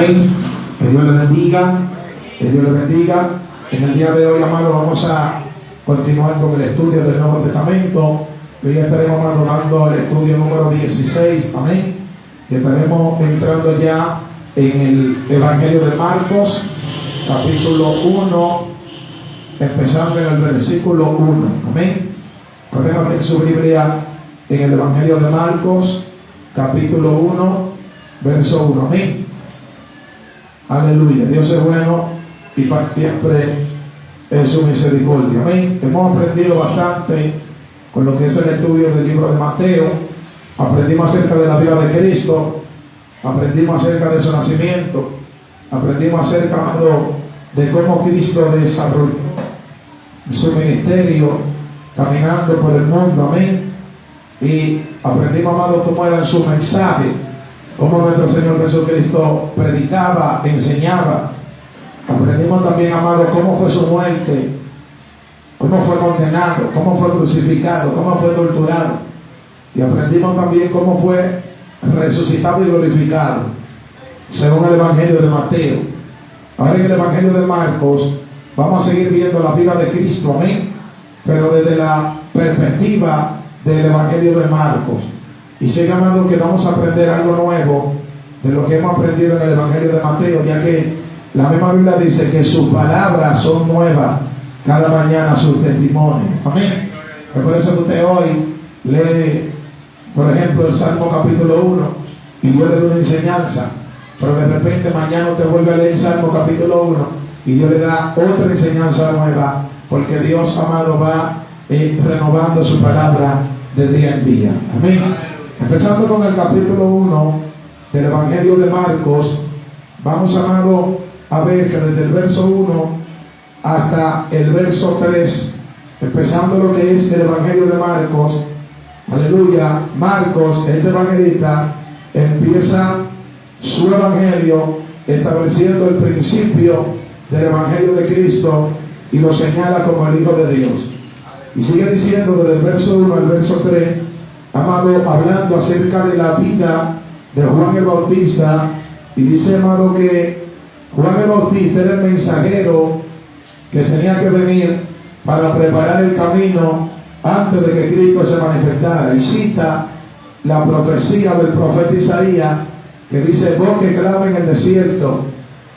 Amén. Que Dios le bendiga. Que Dios le bendiga. En el día de hoy, amado, vamos a continuar con el estudio del Nuevo Testamento. Hoy estaremos, amado, dando el estudio número 16. Amén. Y estaremos entrando ya en el Evangelio de Marcos, capítulo 1, empezando en el versículo 1. Amén. Pueden abrir su Biblia en el Evangelio de Marcos, capítulo 1, verso 1. Amén. Aleluya. Dios es bueno y para siempre es su misericordia. Amén. Hemos aprendido bastante con lo que es el estudio del libro de Mateo. Aprendimos acerca de la vida de Cristo, aprendimos acerca de su nacimiento, aprendimos acerca, amado, de cómo Cristo desarrolló su ministerio caminando por el mundo. Amén. Y aprendimos, amado, cómo era su mensaje, cómo nuestro Señor Jesucristo predicaba, enseñaba. Aprendimos también, amado, cómo fue su muerte, cómo fue condenado, cómo fue crucificado, cómo fue torturado. Y aprendimos también cómo fue resucitado y glorificado, según el Evangelio de Mateo. Ahora en el Evangelio de Marcos vamos a seguir viendo la vida de Cristo, amén, pero desde la perspectiva del Evangelio de Marcos. Y sé, amado, que vamos a aprender algo nuevo de lo que hemos aprendido en el Evangelio de Mateo, ya que la misma Biblia dice que sus palabras son nuevas cada mañana, sus testimonios. Amén. Por eso que usted hoy lee, por ejemplo, el Salmo capítulo 1 y Dios le da una enseñanza, pero de repente mañana usted vuelve a leer el Salmo capítulo 1 y Dios le da otra enseñanza nueva, porque Dios, amado, va renovando su palabra de día en día. Amén. Empezando con el capítulo 1 del Evangelio de Marcos, vamos, amado, a ver que desde el verso 1 hasta el verso 3, empezando lo que es el Evangelio de Marcos, aleluya, Marcos, este evangelista, empieza su evangelio estableciendo el principio del Evangelio de Cristo y lo señala como el Hijo de Dios. Y sigue diciendo desde el verso 1 al verso 3, amado, hablando acerca de la vida de Juan el Bautista, y dice, amado, que Juan el Bautista era el mensajero que tenía que venir para preparar el camino antes de que Cristo se manifestara. Y cita la profecía del profeta Isaías, que dice: vos que clama en el desierto,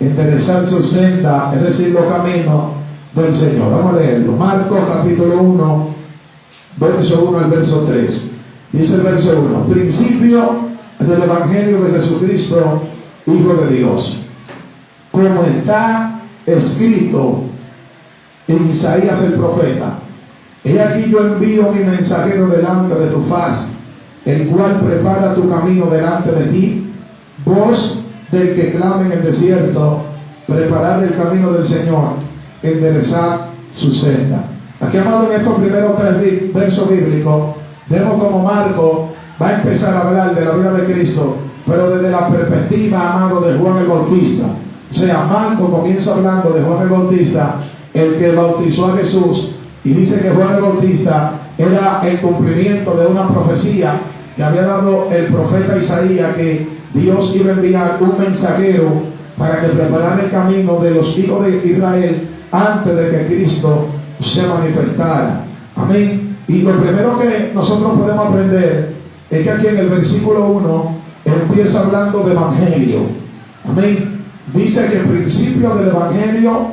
enderezar su senda, es decir, los caminos del Señor. Vamos a leerlo. Marcos capítulo 1, verso 1 al verso 3. Dice el verso 1: principio del Evangelio de Jesucristo, Hijo de Dios, como está escrito en Isaías el profeta: he aquí yo envío mi mensajero delante de tu faz, el cual prepara tu camino delante de ti. Voz del que clama en el desierto, preparad el camino del Señor, enderezad su senda. Aquí, amado, en estos primeros 3 versos bíblicos, vemos como Marcos va a empezar a hablar de la vida de Cristo, pero desde la perspectiva, amado, de Juan el Bautista. O sea, Marcos comienza hablando de Juan el Bautista, el que bautizó a Jesús, y dice que Juan el Bautista era el cumplimiento de una profecía que había dado el profeta Isaías, que Dios iba a enviar un mensajero para que preparara el camino de los hijos de Israel antes de que Cristo se manifestara. Amén. Y lo primero que nosotros podemos aprender es que aquí en el versículo 1 empieza hablando de evangelio. Amén. Dice que el principio del evangelio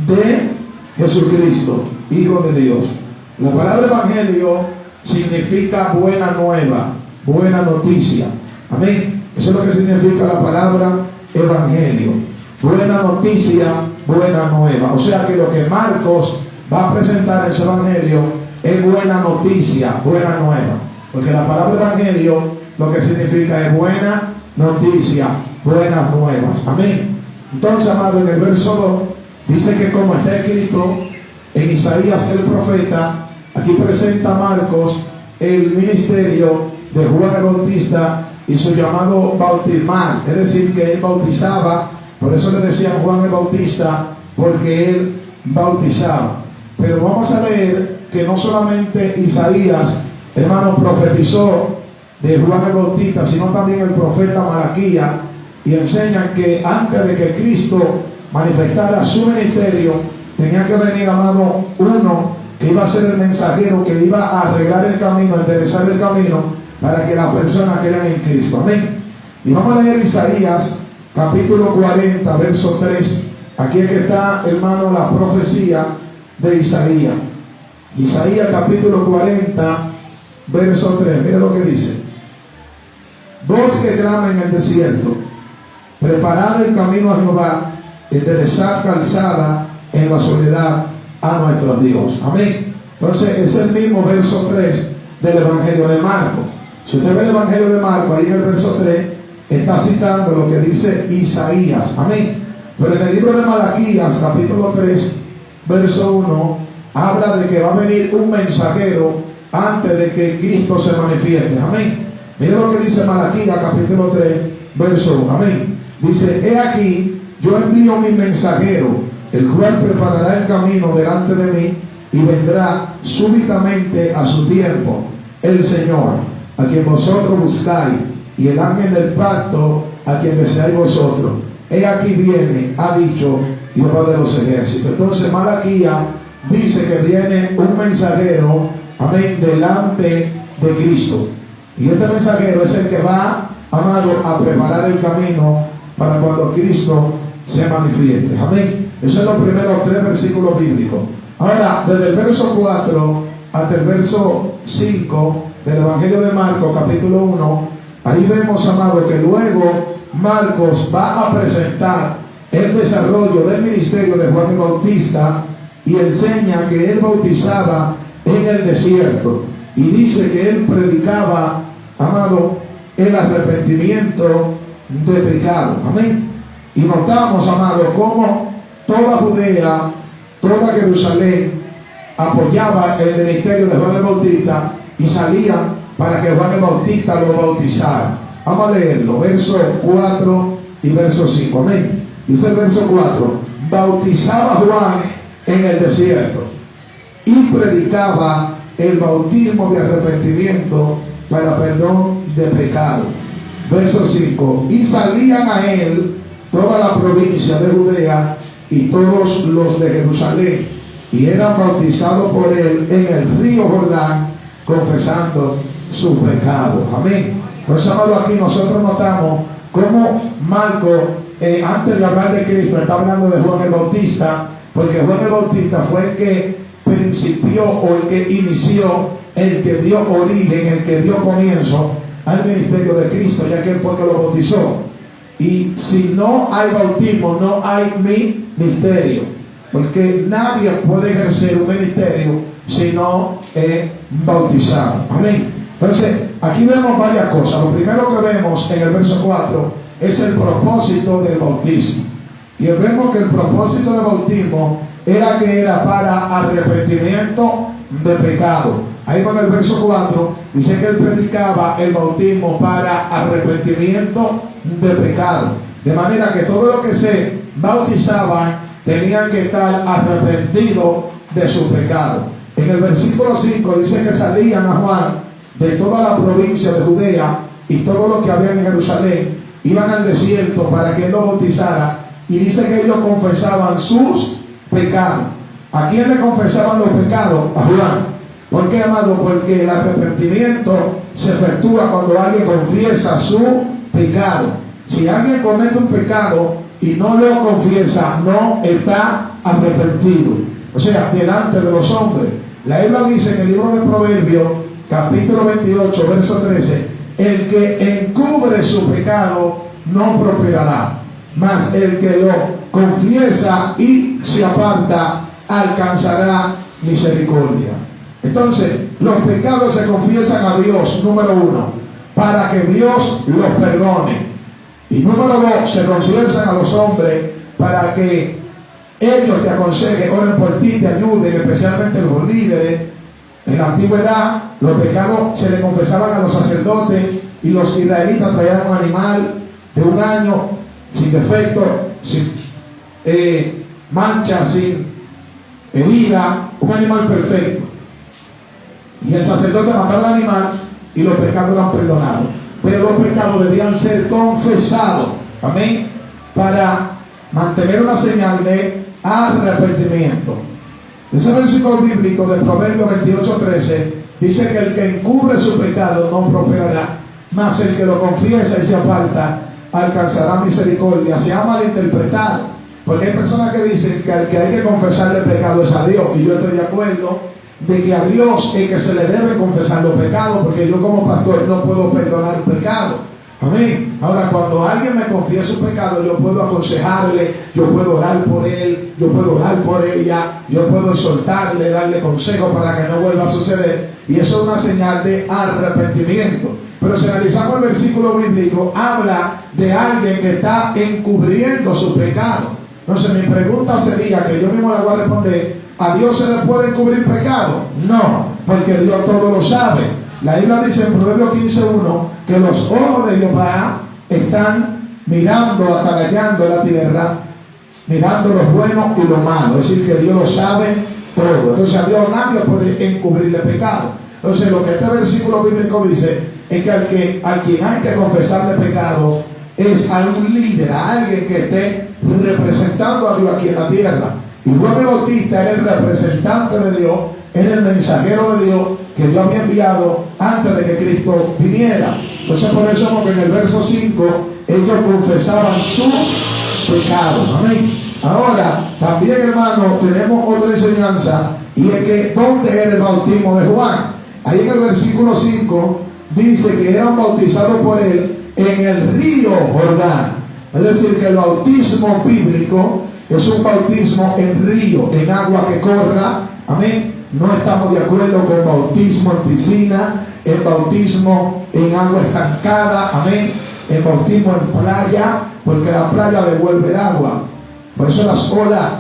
de Jesucristo, Hijo de Dios. La palabra evangelio significa buena nueva, buena noticia. Amén. Eso es lo que significa la palabra evangelio. Buena noticia, buena nueva. O sea que lo que Marcos va a presentar en su evangelio es buena noticia, buena nueva. Porque la palabra evangelio lo que significa es buena noticia, buenas nuevas. Amén. Entonces, amado, en el verso 2 dice que como está escrito en Isaías el profeta, aquí presenta Marcos el ministerio de Juan el Bautista y su llamado bautismal, es decir, que él bautizaba. Por eso le decían Juan el Bautista, porque él bautizaba. Pero vamos a leer que no solamente Isaías, hermano, profetizó de Juan el Bautista, sino también el profeta Malaquías y enseñan que antes de que Cristo manifestara su ministerio, tenía que venir, amado, uno que iba a ser el mensajero, que iba a arreglar el camino, a enderezar el camino para que las personas crean en Cristo. Amén. Y vamos a leer Isaías capítulo 40, verso 3. Aquí es que está, hermano, la profecía de Isaías. Isaías capítulo 40, verso 3. Mira lo que dice: voz que clama en el desierto, preparad el camino a Jehová, enderezad calzada en la soledad a nuestro Dios. Amén. Entonces es el mismo verso 3 del Evangelio de Marco. Si usted ve el Evangelio de Marco, ahí en el verso 3 está citando lo que dice Isaías. Amén. Pero en el libro de Malaquías capítulo 3 verso 1 habla de que va a venir un mensajero antes de que Cristo se manifieste. Amén. Mira lo que dice Malaquías capítulo 3 verso 1. Amén. Dice: he aquí, yo envío mi mensajero, el cual preparará el camino delante de mí, y vendrá súbitamente a su tiempo el Señor, a quien vosotros buscáis, y el ángel del pacto, a quien deseáis vosotros. He aquí viene, ha dicho Jehová de los ejércitos. Entonces Malaquías dice que viene un mensajero, amén, delante de Cristo. Y este mensajero es el que va, amado, a preparar el camino para cuando Cristo se manifieste. Amén. Esos son los primeros 3 versículos bíblicos. Ahora, desde el verso 4 hasta el verso 5 del Evangelio de Marcos, capítulo 1, ahí vemos, amado, que luego Marcos va a presentar el desarrollo del ministerio de Juan el Bautista y enseña que él bautizaba en el desierto. Y dice que él predicaba, amado, el arrepentimiento de pecado. Amén. Y notamos, amado, cómo toda Judea, toda Jerusalén apoyaba el ministerio de Juan el Bautista y salían para que Juan el Bautista lo bautizara. Vamos a leerlo, verso 4 y verso 5. Amén. Dice el verso 4: bautizaba Juan en el desierto y predicaba el bautismo de arrepentimiento para perdón de pecado. Verso 5: y salían a él toda la provincia de Judea y todos los de Jerusalén, y eran bautizados por él en el río Jordán, confesando sus pecados. Amén. Por eso, amado, aquí nosotros notamos cómo Marco, antes de hablar de Cristo, está hablando de Juan el Bautista, porque Juan el Bautista fue el que principió o el que inició, el que dio origen, el que dio comienzo al ministerio de Cristo, ya que él fue el que lo bautizó. Y si no hay bautismo, no hay ministerio, porque nadie puede ejercer un ministerio si no es bautizado. Amén. Entonces, aquí vemos varias cosas. Lo primero que vemos en el verso 4 es el propósito del bautismo. Y vemos que el propósito del bautismo era para arrepentimiento de pecado. Ahí con el verso 4 dice que él predicaba el bautismo para arrepentimiento de pecado. De manera que todo lo que se bautizaban tenían que estar arrepentidos de su pecado. En el versículo 5 dice que salían a Juan de toda la provincia de Judea y todo lo que había en Jerusalén, iban al desierto para que él lo bautizara, y dice que ellos confesaban sus pecados. ¿A quién le confesaban los pecados? A Juan. ¿Por qué, amado? Porque el arrepentimiento se efectúa cuando alguien confiesa su pecado. Si alguien comete un pecado y no lo confiesa, no está arrepentido. O sea, delante de los hombres. La Biblia dice en el libro de Proverbios, capítulo 28, verso 13: el que encubre su pecado no prosperará, mas el que lo confiesa y se aparta alcanzará misericordia. Entonces, los pecados se confiesan a Dios, número 1, para que Dios los perdone. Y número 2, se confiesan a los hombres para que ellos te aconsejen, oren por ti, te ayuden, especialmente los líderes. En la antigüedad, los pecados se le confesaban a los sacerdotes, y los israelitas traían un animal de un año, sin defecto, sin mancha, sin herida, un animal perfecto. Y el sacerdote mataba al animal y los pecados eran perdonados. Pero los pecados debían ser confesados. Amén. Para mantener una señal de arrepentimiento. Ese versículo bíblico de Proverbios 28:13 dice que el que encubre su pecado no prosperará, mas el que lo confiesa y se aparta alcanzará misericordia. Se ha malinterpretado, porque hay personas que dicen que al que hay que confesarle pecado es a Dios, y yo estoy de acuerdo de que a Dios es que se le debe confesar los pecados, porque yo como pastor no puedo perdonar pecado. Amén. Ahora, cuando alguien me confía su pecado, yo puedo aconsejarle, yo puedo orar por él, yo puedo orar por ella, yo puedo exhortarle, darle consejo para que no vuelva a suceder, y eso es una señal de arrepentimiento. Pero si analizamos el versículo bíblico, habla de alguien que está encubriendo su pecado. Entonces mi pregunta sería, que yo mismo la voy a responder: ¿a Dios se le puede encubrir pecado? No, porque Dios todo lo sabe. La Biblia dice en Proverbios 15:1 que los ojos de Jehová están mirando, atallayando la tierra, mirando lo bueno y lo malo. Es decir, que Dios lo sabe todo. Entonces a Dios nadie puede encubrirle pecado. Entonces lo que este versículo bíblico dice es que al quien hay que confesarle pecado es a un líder, a alguien que esté representando a Dios aquí en la tierra. Y Juan el Bautista era el representante de Dios, era el mensajero de Dios que Dios había enviado antes de que Cristo viniera. Entonces por eso, porque en el verso 5 ellos confesaban sus pecados. Amén. Ahora, también, hermano, tenemos otra enseñanza, y es que ¿dónde era el bautismo de Juan? Ahí en el versículo 5 dice que eran bautizados por él en el río Jordán. Es decir, que el bautismo bíblico es un bautismo en río, en agua que corra. Amén. No estamos de acuerdo con bautismo en piscina, el bautismo en agua estancada, amén, el bautismo en playa, porque la playa devuelve el agua. Por eso las olas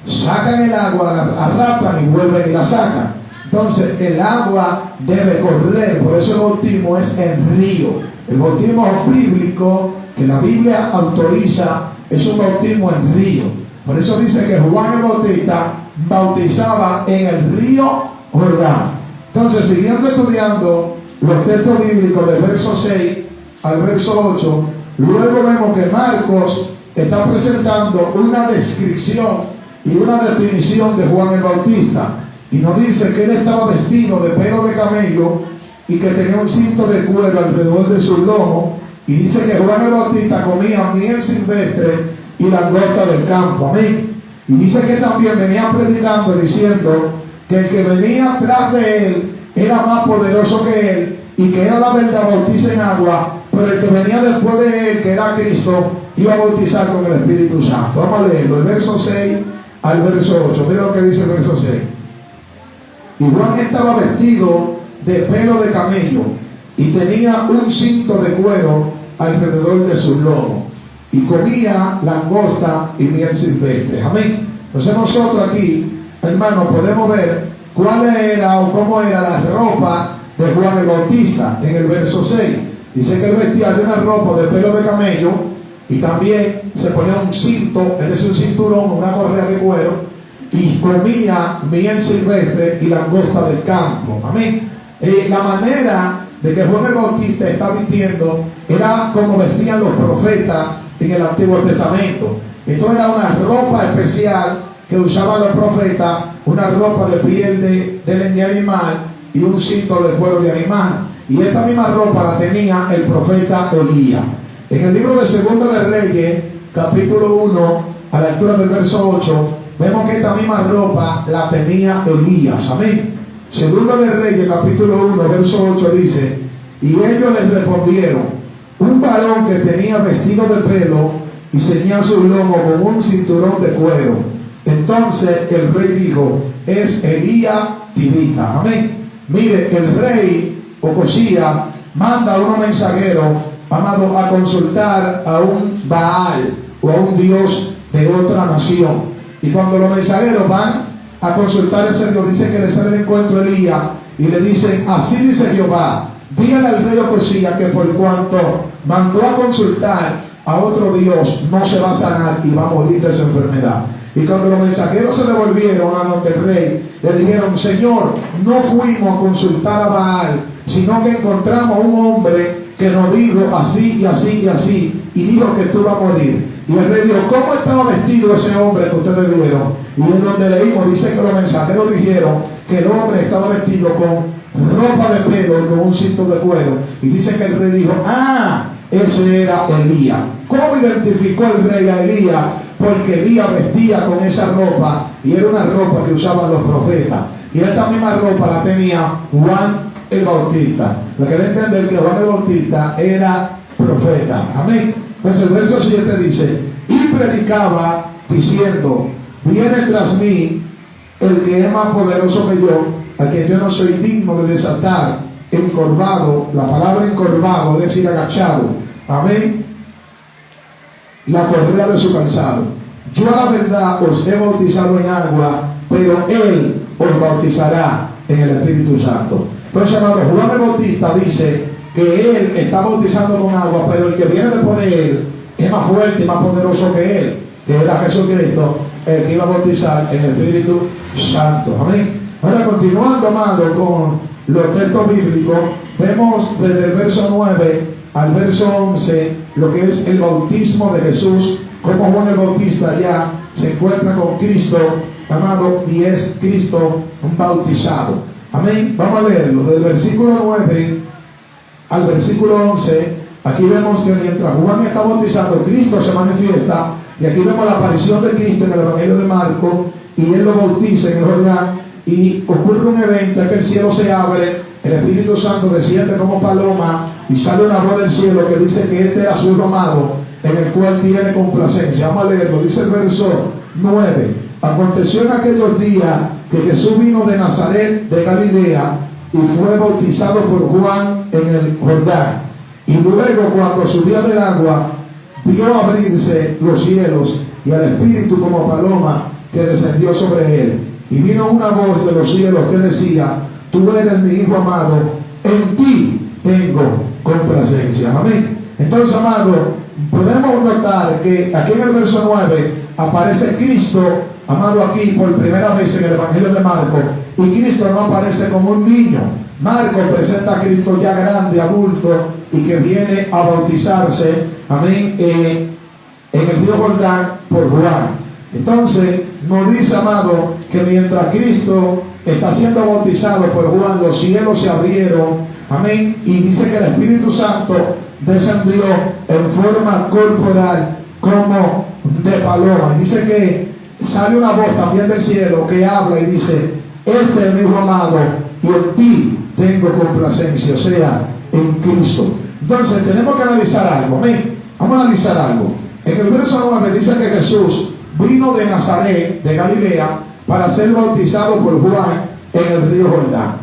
sacan el agua, la arrastran y vuelven y la sacan. Entonces el agua debe correr, por eso el bautismo es en río. El bautismo bíblico que la Biblia autoriza es un bautismo en río. Por eso dice que Juan el Bautista bautizaba en el río Jordán. Entonces, siguiendo estudiando los textos bíblicos del verso 6 al verso 8, luego vemos que Marcos está presentando una descripción y una definición de Juan el Bautista, y nos dice que él estaba vestido de pelo de camello y que tenía un cinto de cuero alrededor de su lomo, y dice que Juan el Bautista comía miel silvestre y langosta del campo. Amén. Y dice que también venía predicando diciendo que el que venía tras de él era más poderoso que él, y que era la verdad bautiza en agua, pero el que venía después de él, que era Cristo, iba a bautizar con el Espíritu Santo. Vamos a leerlo, el verso 6 al verso 8. Mira lo que dice el verso 6. Y Juan estaba vestido de pelo de camello y tenía un cinto de cuero alrededor de su lomo, y comía langosta y miel silvestre. Amén. Entonces nosotros aquí, hermanos, podemos ver cuál era o cómo era la ropa de Juan el Bautista en el verso 6. Dice que él vestía de una ropa de pelo de camello, y también se ponía un cinto, es decir, un cinturón, una correa de cuero, y comía miel silvestre y langosta del campo. Amén. La manera de que Juan el Bautista está vistiendo era como vestían los profetas en el Antiguo Testamento. Esto era una ropa especial que usaban los profetas, una ropa de piel de animal y un cinto de cuero de animal. Y esta misma ropa la tenía el profeta Elías. En el libro de Segunda de Reyes, capítulo 1, a la altura del verso 8, vemos que esta misma ropa la tenía Elías. Amén. Segunda de Reyes, capítulo 1, verso 8 dice: y ellos les respondieron: un varón que tenía vestido de pelo y ceñía su lomo con un cinturón de cuero. Entonces el rey dijo: es Elías Tibita. Amén. Mire, el rey Ocosías manda a unos mensajeros, amado, a consultar a un Baal o a un dios de otra nación. Y cuando los mensajeros van a consultar a ese Dios, dice que le sale el encuentro Elías y le dicen: así dice Jehová, dígale al rey Ocosías que por cuanto mandó a consultar a otro Dios, no se va a sanar y va a morir de su enfermedad. Y cuando los mensajeros se devolvieron a donde el rey, le dijeron: Señor, no fuimos a consultar a Baal, sino que encontramos un hombre que nos dijo así y así y así, y dijo que tú vas a morir. Y el rey dijo, ¿cómo estaba vestido ese hombre que ustedes vieron? Y en donde leímos, dice que los mensajeros dijeron que el hombre estaba vestido con ropa de pelo y con un cinto de cuero. Y dice que el rey dijo, ese era Elías. ¿Cómo identificó el rey a Elías? Porque Elías vestía con esa ropa y era una ropa que usaban los profetas. Y esta misma ropa la tenía Juan el Bautista. Lo que debe entender que Juan el Bautista era profeta. Amén. Pues el verso 7 dice, y predicaba diciendo, viene tras mí el que es más poderoso que yo, a quien yo no soy digno de desatar, encorvado, la palabra encorvado es decir agachado, amén, la correa de su calzado. Yo a la verdad os he bautizado en agua, pero él os bautizará en el Espíritu Santo. Entonces, amado, Juan el Bautista dice que él está bautizando con agua, pero el que viene después de él es más fuerte y más poderoso que él, que era Jesucristo, el que iba a bautizar en el Espíritu Santo. Amén. Ahora, continuando, amado, con los textos bíblicos, vemos desde el verso 9 al verso 11 lo que es el bautismo de Jesús, como Juan el Bautista ya se encuentra con Cristo, amado, y es Cristo bautizado. Amén. Vamos a leerlo desde el versículo 9 al versículo 11. Aquí vemos que mientras Juan está bautizando, Cristo se manifiesta, y aquí vemos la aparición de Cristo en el Evangelio de Marcos, y él lo bautiza en el Jordán, y ocurre un evento en que el cielo se abre, el Espíritu Santo desciende como paloma, y sale una voz del cielo que dice que este era su Hijo amado, en el cual tiene complacencia. Vamos a leerlo, dice el verso 9. Aconteció en aquellos días que Jesús vino de Nazaret de Galilea, y fue bautizado por Juan en el Jordán. Y luego, cuando subía del agua, vio abrirse los cielos y al Espíritu como paloma que descendió sobre él. Y vino una voz de los cielos que decía, tú eres mi Hijo amado, en ti tengo complacencia. Amén. Entonces, amado, podemos notar que aquí en el verso 9 aparece Cristo, amado, aquí por primera vez en el Evangelio de Marcos, y Cristo no aparece como un niño. Marcos presenta a Cristo ya grande, adulto, y que viene a bautizarse, amén, en el río Jordán por Juan. Entonces nos dice, amado, que mientras Cristo está siendo bautizado por Juan, los cielos se abrieron, amén, y dice que el Espíritu Santo descendió en forma corporal como de paloma. Y dice que sale una voz también del cielo que habla y dice, este es mi Hijo amado, y en ti tengo complacencia, o sea, en Cristo. Entonces tenemos que analizar algo, amén. Vamos a analizar algo. En el verso 9 dice que Jesús vino de Nazaret, de Galilea, para ser bautizado por Juan en el río Jordán.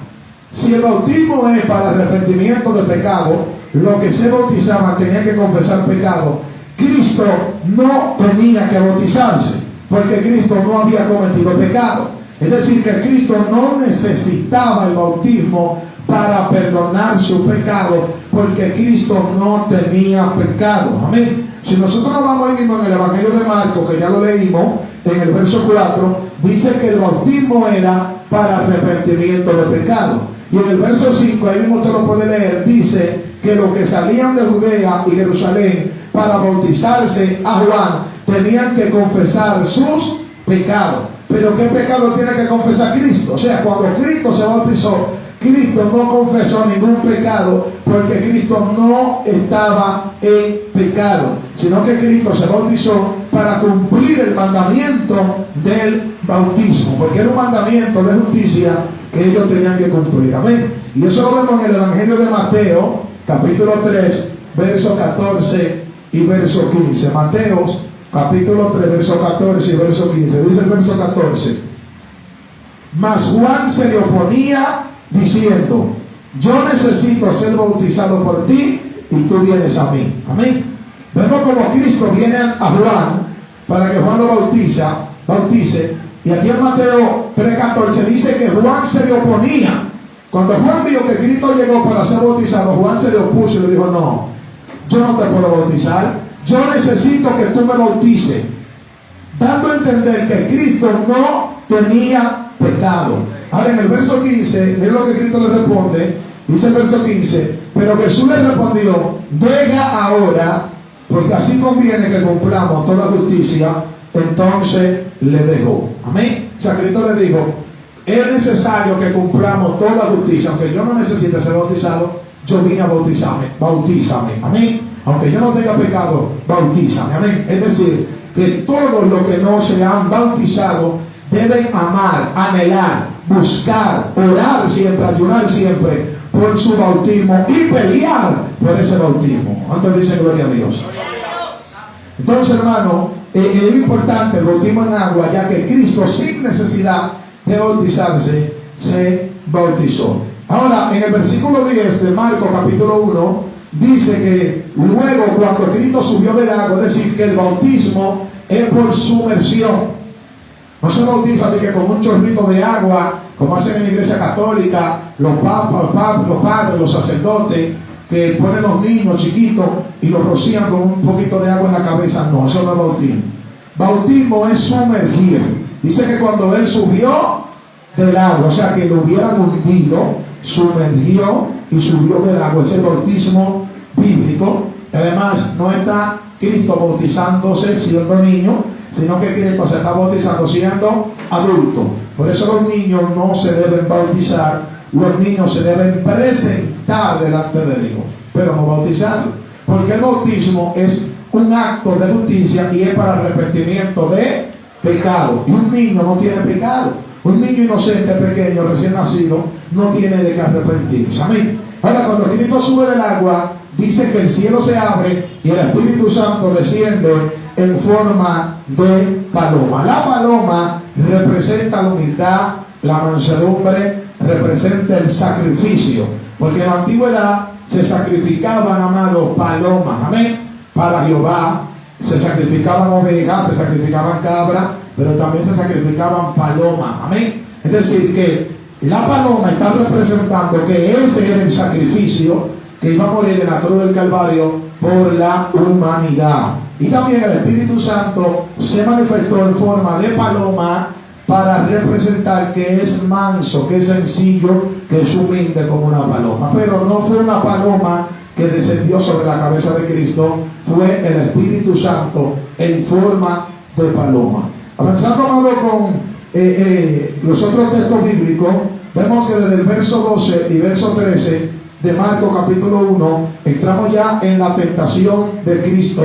Si el bautismo es para arrepentimiento de pecado, los que se bautizaban tenían que confesar pecado. Cristo no tenía que bautizarse, porque Cristo no había cometido pecado. Es decir, que Cristo no necesitaba el bautismo para perdonar su pecado, porque Cristo no tenía pecado. Amén. Si nosotros nos vamos ahí mismo en el Evangelio de Marcos, que ya lo leímos, en el verso 4, dice que el bautismo era para arrepentimiento de pecado. Y en el verso 5, ahí mismo usted lo puede leer, dice que los que salían de Judea y Jerusalén para bautizarse a Juan tenían que confesar sus pecados. Pero ¿qué pecado tiene que confesar Cristo? O sea, cuando Cristo se bautizó, Cristo no confesó ningún pecado, porque Cristo no estaba en pecado, sino que Cristo se bautizó para cumplir el mandamiento del bautismo, porque era un mandamiento de justicia que ellos tenían que cumplir. Amén. Y eso lo vemos en el Evangelio de Mateo, capítulo 3, verso 14 y verso 15. Mateo, capítulo 3, verso 14 y verso 15. Dice el verso 14: mas Juan se le oponía diciendo, yo necesito ser bautizado por ti y tú vienes a mí. Amén. Vemos como Cristo viene a Juan para que Juan lo bautice. Y aquí en Mateo 3:14 dice que Juan se le oponía. Cuando Juan vio que Cristo llegó para ser bautizado, Juan se le opuso y le dijo, no, yo no te puedo bautizar, yo necesito que tú me bautices, dando a entender que Cristo no tenía pecado. Ahora en el verso 15, miren lo que Cristo le responde. Dice el verso 15, pero Jesús le respondió, deja ahora, porque así conviene que cumplamos toda justicia. Entonces le dejó. Amén. O sea, Cristo le dijo, es necesario que cumplamos toda justicia. Aunque yo no necesite ser bautizado, yo vine a bautizarme. Bautízame. Amén. Aunque yo no tenga pecado, bautízame. Amén. Es decir, que todos los que no se han bautizado deben amar, anhelar, buscar, orar siempre, ayunar siempre por su bautismo y pelear por ese bautismo. Antes dice gloria a Dios. Entonces, hermano, es importante el bautismo en agua, ya que Cristo, sin necesidad de bautizarse, se bautizó. Ahora, en el versículo 10 de Marcos capítulo 1, dice que luego cuando Cristo subió del agua, es decir, que el bautismo es por sumersión. No se bautiza de que con un chorrito de agua, como hacen en la iglesia católica, los papas, los padres, los sacerdotes, que ponen los niños chiquitos y los rocían con un poquito de agua en la cabeza. No, eso no es bautismo. Bautismo es sumergir. Dice que cuando él subió del agua, o sea que lo hubieran hundido, sumergió y subió del agua. Ese es el bautismo bíblico. Además, no está Cristo bautizándose siendo niño, sino que Cristo se está bautizando siendo adulto. Por eso los niños no se deben bautizar, los niños se deben presentar delante de Dios, pero no bautizarlos, porque el bautismo es un acto de justicia y es para arrepentimiento de pecado. Y un niño no tiene pecado. Un niño inocente, pequeño, recién nacido, no tiene de qué arrepentirse. Amén. Ahora, cuando Cristo sube del agua, dice que el cielo se abre y el Espíritu Santo desciende en forma de paloma. La paloma representa la humildad, la mansedumbre, representa el sacrificio, porque en la antigüedad se sacrificaban, amados, palomas, amén, para Jehová. Se sacrificaban ovejas, se sacrificaban cabras, pero también se sacrificaban palomas, amén. Es decir, que la paloma está representando que ese era el sacrificio que iba a morir en la cruz del Calvario por la humanidad. Y también el Espíritu Santo se manifestó en forma de paloma para representar que es manso, que es sencillo, que es humilde como una paloma. Pero no fue una paloma que descendió sobre la cabeza de Cristo, fue el Espíritu Santo en forma de paloma. Avanzando, amado, con los otros textos bíblicos, vemos que desde el verso 12 y verso 13 de Marcos capítulo 1, entramos ya en la tentación de Cristo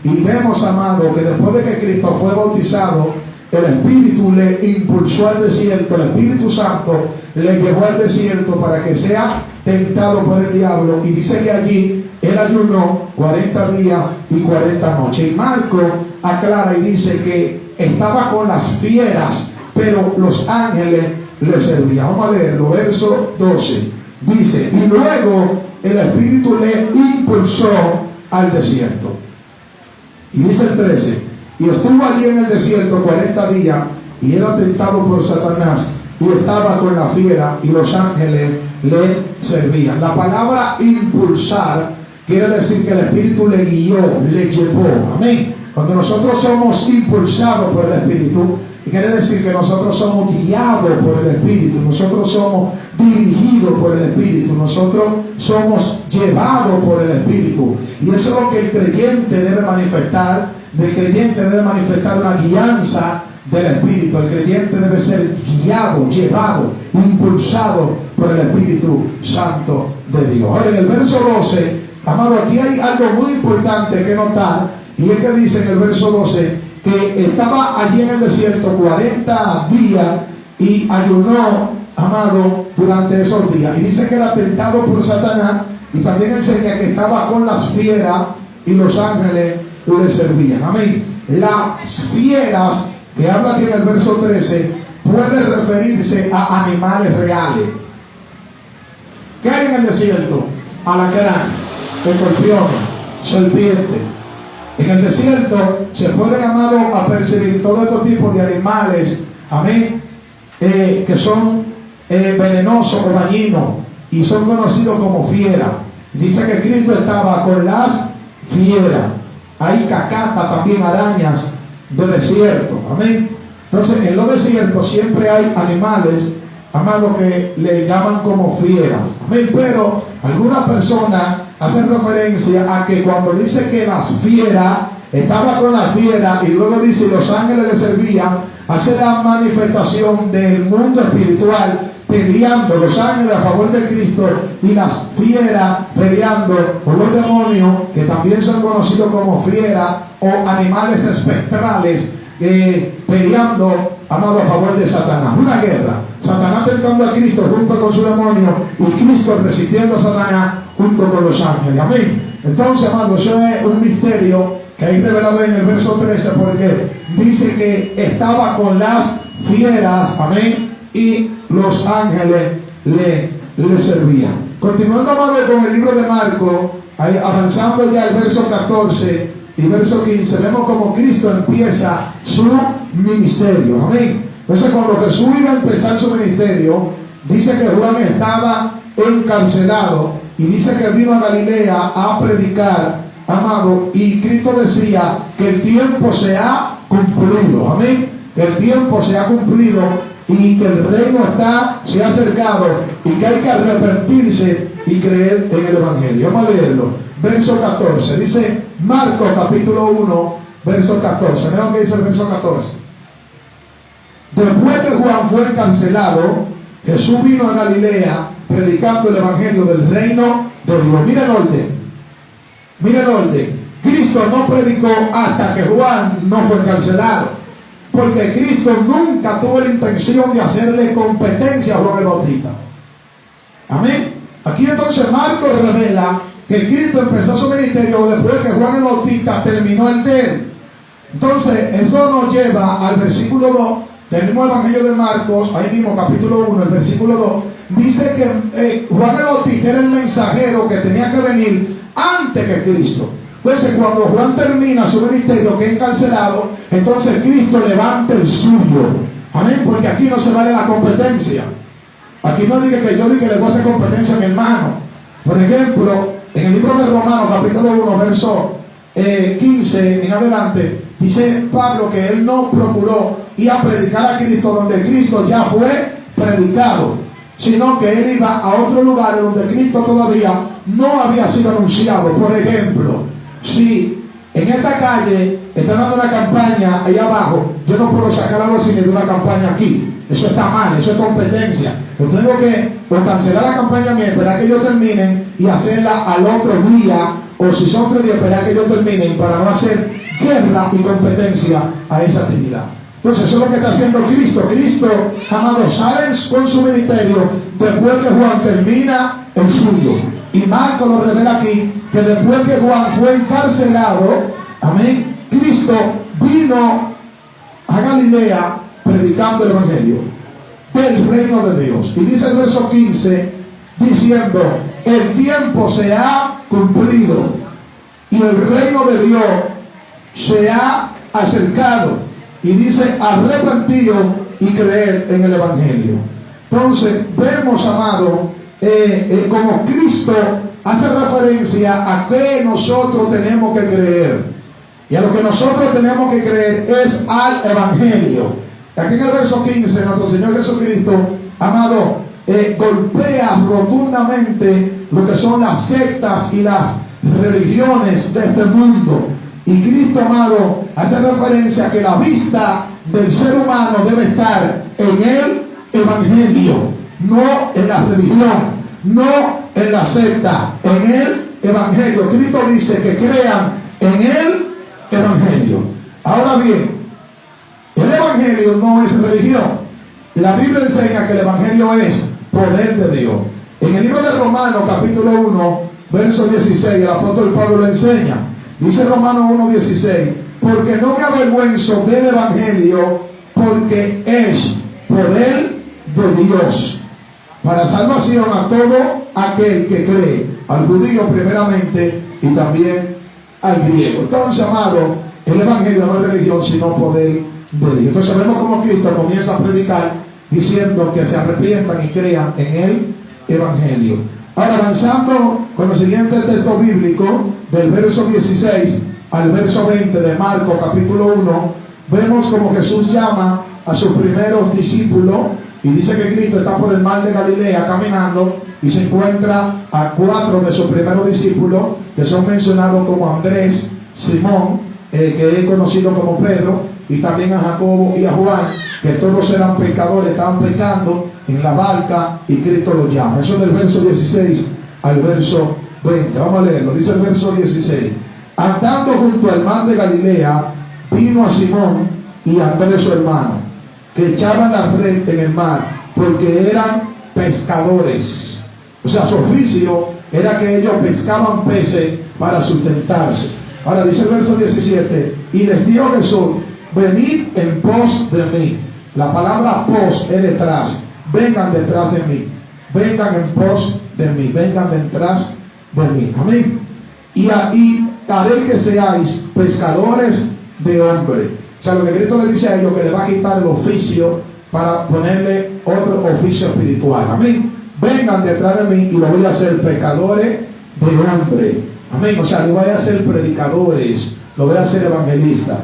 y vemos, amado, que después de que Cristo fue bautizado, el Espíritu le impulsó al desierto, el Espíritu Santo le llevó al desierto para que sea tentado por el diablo, y dice que allí él ayunó 40 días y 40 noches. Y Marcos aclara y dice que estaba con las fieras, pero los ángeles le servían. Vamos a leerlo, verso 12. Dice, y luego el Espíritu le impulsó al desierto. Y dice el 13, y estuvo allí en el desierto 40 días, y era tentado por Satanás, y estaba con la fiera, y los ángeles le servían. La palabra impulsar quiere decir que el Espíritu le guió, le llevó. Amén. Cuando nosotros somos impulsados por el Espíritu, quiere decir que nosotros somos guiados por el Espíritu, nosotros somos dirigidos por el Espíritu, nosotros somos llevados por el Espíritu. Y eso es lo que el creyente debe manifestar. El creyente debe manifestar una guianza del Espíritu. El creyente debe ser guiado, llevado, impulsado por el Espíritu Santo de Dios. Ahora, en el verso 12, amado, aquí hay algo muy importante que notar, y es que dice en el verso 12 que estaba allí en el desierto 40 días y ayunó, amado, durante esos días. Y dice que era tentado por Satanás, y también enseña que estaba con las fieras y los ángeles le servían. Amén. Las fieras que habla aquí en el verso 13 puede referirse a animales reales. ¿Qué hay en el desierto? Alacrán, escorpiones, serpientes. En el desierto se pueden, amado, a percibir todo este tipo de animales, amén, que son venenosos o dañinos y son conocidos como fieras. Dice que Cristo estaba con las fieras. Hay cacatas, también arañas de desierto, amén. Entonces, en los desiertos siempre hay animales, amado, que le llaman como fieras, amén. Pero algunas personas hace referencia a que cuando dice que las fieras, estaba con la fiera y luego dice los ángeles le servían, hace la manifestación del mundo espiritual peleando, los ángeles a favor de Cristo y las fieras peleando por los demonios, que también son conocidos como fieras o animales espectrales, peleando, amado, a favor de Satanás. Una guerra, Satanás tentando a Cristo junto con su demonio y Cristo resistiendo a Satanás junto con los ángeles. Amén. Entonces, amado, eso es un misterio que hay revelado en el verso 13, porque dice que estaba con las fieras, amén, y los ángeles le servían. Continuando, amado, con el libro de Marcos, avanzando ya el verso 14 y verso 15, vemos como Cristo empieza su ministerio, amén. Entonces, cuando Jesús iba a empezar su ministerio, dice que Juan estaba encarcelado y dice que vino a Galilea a predicar, amado, y Cristo decía que el tiempo se ha cumplido, amén, que el tiempo se ha cumplido y que el reino se ha acercado y que hay que arrepentirse y creer en el Evangelio. Vamos a leerlo, verso 14, dice Marcos capítulo 1, verso 14, miren lo que dice el verso 14. Después que Juan fue encarcelado, Jesús vino a Galilea predicando el Evangelio del reino de Dios. Mira el orden. Mira el orden. Cristo no predicó hasta que Juan no fue encarcelado, porque Cristo nunca tuvo la intención de hacerle competencia a Juan el Bautista. Amén. Aquí entonces Marcos revela que Cristo empezó su ministerio después que Juan el Bautista terminó el de él. Entonces eso nos lleva al versículo 2 del mismo Evangelio de Marcos, ahí mismo capítulo 1, el versículo 2, dice que Juan el Bautista era el mensajero que tenía que venir antes que Cristo. Entonces cuando Juan termina su ministerio, que es encarcelado, entonces Cristo levanta el suyo. Amén, porque aquí no se vale la competencia. Aquí no diga que yo diga que le voy a hacer competencia a mi hermano. Por ejemplo, en el libro de Romanos capítulo 1, verso 15 en adelante, dice Pablo que él no procuró ir a predicar a Cristo donde Cristo ya fue predicado, sino que él iba a otro lugar donde Cristo todavía no había sido anunciado. Por ejemplo, si en esta calle están dando una campaña ahí abajo, yo no puedo sacar algo así de una campaña aquí. Eso está mal, eso es competencia. Yo tengo que o cancelar la campaña mía, esperar que ellos terminen y hacerla al otro día, o si son 3 días, esperar que ellos terminen para no hacer guerra y competencia a esa actividad. Entonces eso es lo que está haciendo Cristo. Cristo, amado, sale con su ministerio después que Juan termina el suyo. Y Marcos lo revela aquí, que después que Juan fue encarcelado, amén, Cristo vino a Galilea predicando el Evangelio del reino de Dios. Y dice el verso 15, diciendo, el tiempo se ha cumplido y el reino de Dios se ha acercado. Y dice, arrepentido y creer en el Evangelio. Entonces vemos, amado, como Cristo hace referencia a que nosotros tenemos que creer. Y a lo que nosotros tenemos que creer es al Evangelio. Aquí en el verso 15, nuestro Señor Jesucristo, amado, golpea rotundamente lo que son las sectas y las religiones de este mundo. Y Cristo, amado, hace referencia a que la vista del ser humano debe estar en el Evangelio, no en la religión, no en la secta, en el Evangelio. Cristo dice que crean en el Evangelio. Ahora bien, el Evangelio no es religión. La Biblia enseña que el Evangelio es poder de Dios. En el libro de Romanos capítulo 1, verso 16, el apóstol Pablo le enseña. Dice Romanos 1:16, porque no me avergüenzo del Evangelio, porque es poder de Dios para salvación a todo aquel que cree, al judío primeramente y también al griego. Entonces, amado, el Evangelio no es religión, sino poder de Dios. Entonces vemos cómo Cristo comienza a predicar diciendo que se arrepientan y crean en el Evangelio. Ahora, avanzando con el siguiente texto bíblico, del verso 16 al verso 20 de Marcos capítulo 1, vemos como Jesús llama a sus primeros discípulos Y dice que Cristo está por el mar de Galilea caminando y se encuentra a 4 de sus primeros discípulos, que son mencionados como Andrés, Simón, que es conocido como Pedro, y también a Jacobo y a Juan, que todos eran pescadores, estaban pescando en la barca y Cristo los llama. Eso es del verso 16 al verso 20. Vamos a leerlo. Dice el verso 16: andando junto al mar de Galilea, vino a Simón y a Andrés su hermano, que echaban la red en el mar, porque eran pescadores. O sea, su oficio era que ellos pescaban peces para sustentarse. Ahora dice el verso 17: y les dijo Jesús, venid en pos de mí. La palabra pos es detrás. Vengan detrás de mí. Vengan en pos de mí. Vengan detrás de mí. Amén. Y haré que seáis pescadores de hombres. O sea, lo que Cristo le dice a ellos, que le va a quitar el oficio para ponerle otro oficio espiritual. Amén. Vengan detrás de mí y lo voy a hacer pescadores de hombres. Amén. O sea, lo voy a hacer predicadores, lo voy a hacer evangelistas.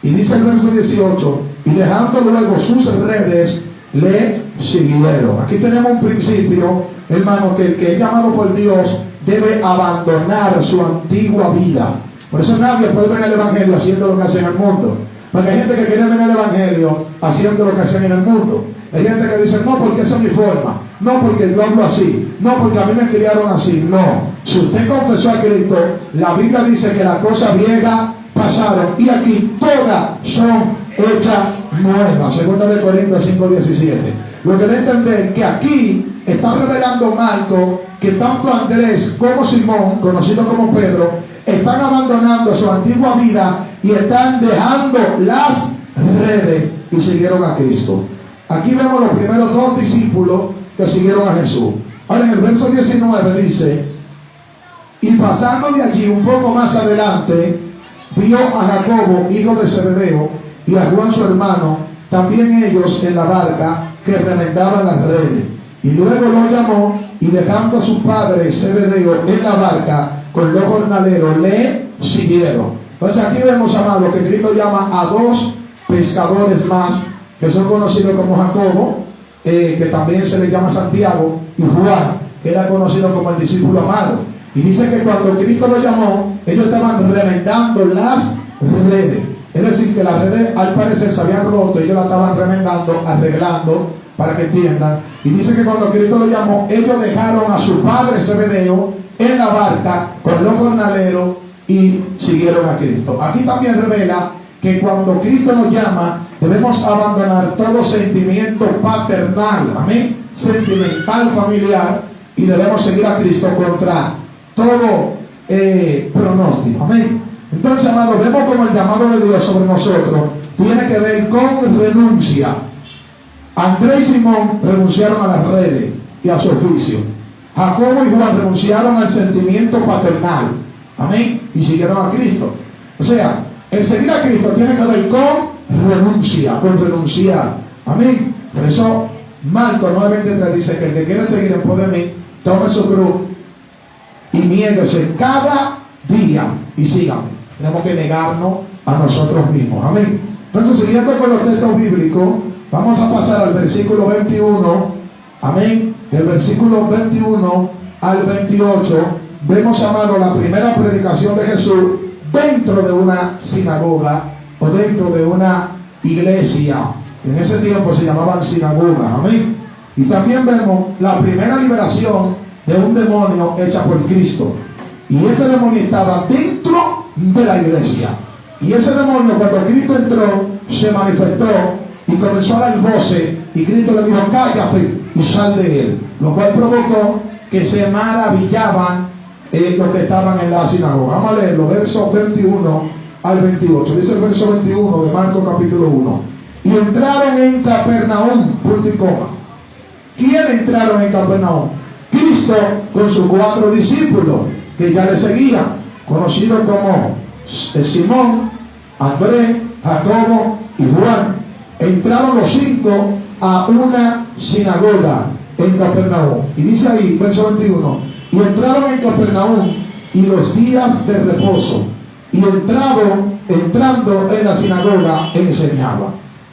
Y dice el verso 18: y dejando luego sus redes, le siguieron. Aquí tenemos un principio, hermano, que el que es llamado por Dios debe abandonar su antigua vida. Por eso nadie puede venir al evangelio haciendo lo que hace en el mundo. Porque hay gente que quiere venir al evangelio haciendo lo que hacen en el mundo. Hay gente que dice, no, porque esa es mi forma. No, porque yo hablo así. No, porque a mí me criaron así. No. Si usted confesó a Cristo, la Biblia dice que las cosas viejas pasaron y aquí todas son hechas nuevas. Segunda de Corintios 5:17. Lo que debe entender que aquí está revelando Marco que tanto Andrés como Simón, conocido como Pedro, están abandonando su antigua vida y están dejando las redes y siguieron a Cristo. Aquí vemos los primeros 2 discípulos que siguieron a Jesús. Ahora en el verso 19 dice: y pasando de allí un poco más adelante, vio a Jacobo, hijo de Zebedeo, y a Juan su hermano, también ellos en la barca, que remendaban las redes. Y luego lo llamó, y dejando a su padre Zebedeo en la barca con los jornaleros, le siguieron. Entonces aquí vemos, amado, que Cristo llama a 2 pescadores más, que son conocidos como Jacobo, que también se le llama Santiago, y Juan, que era conocido como el discípulo amado. Y dice que cuando Cristo los llamó, ellos estaban remendando las redes. Es decir, que las redes al parecer se habían roto, ellos las estaban remendando, arreglando, para que entiendan. Y dice que cuando Cristo los llamó, ellos dejaron a su padre Zebedeo en la barca con los jornaleros y siguieron a Cristo. Aquí también revela que cuando Cristo nos llama, debemos abandonar todo sentimiento paternal, amén, sentimental, familiar, y debemos seguir a Cristo contra todo pronóstico, amén. Entonces, amados, vemos como el llamado de Dios sobre nosotros tiene que ver con renuncia. Andrés y Simón renunciaron a las redes y a su oficio. Jacobo y Juan renunciaron al sentimiento paternal, amén, y siguieron a Cristo. O sea, el seguir a Cristo tiene que ver con renuncia, con renunciar, amén. Por eso Marcos 9:23 dice que el que quiere seguir en pos de mí, tome su cruz y niéguese cada día y sígame. Tenemos que negarnos a nosotros mismos, amén. Entonces, siguiendo con los textos bíblicos, vamos a pasar al versículo 21, amén. Del versículo 21 al 28, vemos, amado, la primera predicación de Jesús dentro de una sinagoga o dentro de una iglesia. En ese tiempo se llamaban sinagogas, amén. Y también vemos la primera liberación de un demonio hecha por Cristo. Y este demonio estaba dentro de la iglesia. Y ese demonio, cuando Cristo entró, se manifestó y comenzó a dar voces. Y Cristo le dijo, cállate y sal de él. Lo cual provocó que se maravillaban los que estaban en la sinagoga. Vamos a leerlo, versos 21 al 28. Dice el verso 21 de Marcos capítulo 1. Y entraron en Capernaum, punto y coma. ¿Quién entraron en Capernaum? Cristo con sus 4 discípulos que ya le seguían, conocidos como Simón, Andrés, Jacobo y Juan. Entraron los 5 a una sinagoga en Capernaum. Y dice ahí, verso 21, y entraron en Capernaum y los días de reposo, y entrando en la sinagoga enseñaba.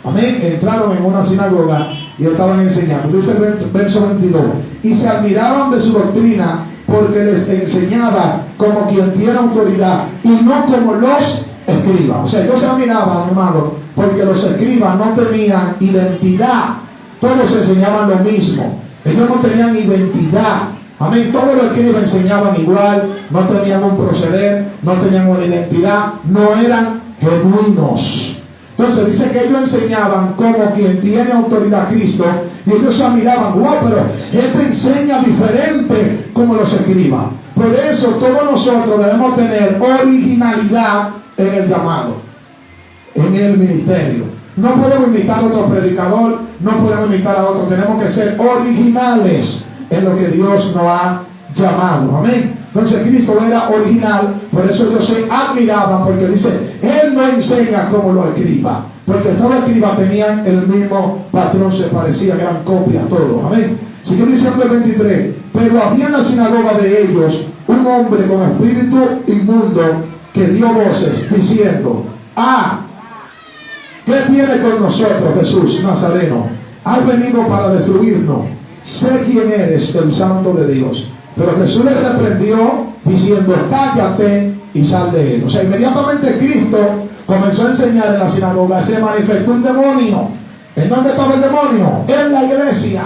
Amén. Entraron en una sinagoga y estaban enseñando. Dice el verso 22. Y se admiraban de su doctrina, porque les enseñaba como quien tiene autoridad y no como los escribas. O sea, ellos se admiraban, hermano, porque los escribas no tenían identidad. Todos enseñaban lo mismo. Ellos no tenían identidad. Amén. Todos los escribas enseñaban igual, no tenían un proceder, no tenían una identidad, no eran genuinos. Entonces dice que ellos enseñaban como quien tiene autoridad, Cristo, y ellos se miraban, wow, pero Él te enseña diferente como los escribas. Por eso todos nosotros debemos tener originalidad en el llamado, en el ministerio. No podemos imitar a otro predicador, no podemos imitar a otro, tenemos que ser originales en lo que Dios nos ha llamado. Amén. Entonces Cristo era original, por eso ellos se admiraban, porque dice, Él no enseña como los escribas, porque todos los escribas tenían el mismo patrón, se parecían, eran copias todos. Amén. Sigue diciendo el 23, pero había en la sinagoga de ellos un hombre con espíritu inmundo que dio voces diciendo, ¿qué tiene con nosotros Jesús Nazareno? Has venido para destruirnos. Sé quién eres, el Santo de Dios. Pero Jesús le reprendió diciendo, cállate y sal de él. O sea, inmediatamente Cristo comenzó a enseñar en la sinagoga, se manifestó un demonio. ¿En dónde estaba el demonio? En la iglesia.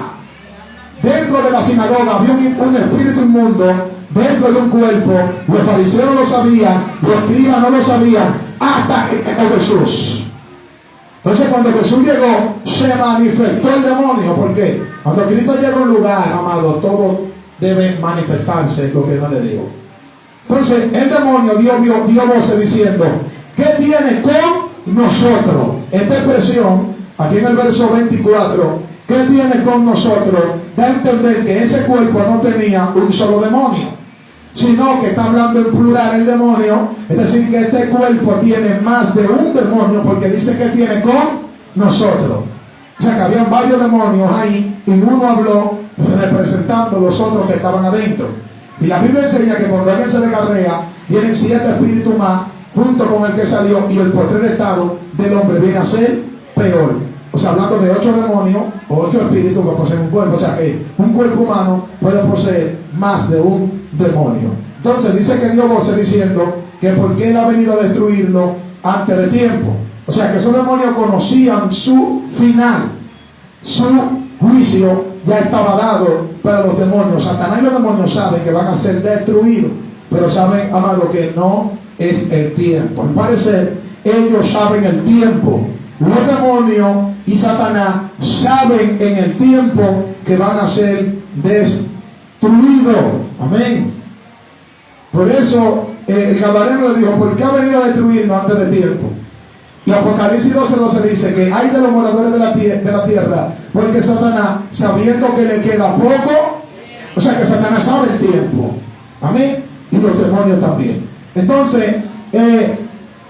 Dentro de la sinagoga había un espíritu inmundo dentro de un cuerpo. Los fariseos lo sabían, los escribas no lo sabían, hasta que llegó Jesús. Entonces cuando Jesús llegó, se manifestó el demonio. ¿Por qué? Cuando Cristo llega a un lugar, amado, todo debe manifestarse lo que no es de Dios. Entonces el demonio dio voces diciendo, ¿qué tiene con nosotros? Esta expresión, aquí en el verso 24, ¿qué tiene con nosotros? Da a entender que ese cuerpo no tenía un solo demonio, sino que está hablando en plural el demonio. Es decir, que este cuerpo tiene más de un demonio, porque dice que tiene con nosotros. O sea que habían varios demonios ahí, y uno habló representando los otros que estaban adentro. Y la Biblia enseña que cuando alguien se descarrea, vienen 7 espíritus más junto con el que salió, y el postrer estado del hombre viene a ser peor. O sea, hablando de 8 demonios o 8 espíritus que poseen un cuerpo. O sea que un cuerpo humano puede poseer más de un demonio. Entonces dice que dio voces diciendo que porque Él ha venido a destruirlo antes de tiempo. O sea que esos demonios conocían su final, su juicio ya estaba dado para los demonios. Satanás y los demonios saben que van a ser destruidos, pero saben, amado, que no es el tiempo. Al parecer, ellos saben el tiempo. Los demonios y Satanás saben en el tiempo que van a ser destruidos. Amén. Por eso el Gadareno le dijo, ¿por qué ha venido a destruirnos antes de tiempo? Y Apocalipsis 12:12 dice que hay de los moradores de la tierra, porque Satanás, sabiendo que le queda poco, o sea que Satanás sabe el tiempo. Amén. Y los demonios también. Entonces,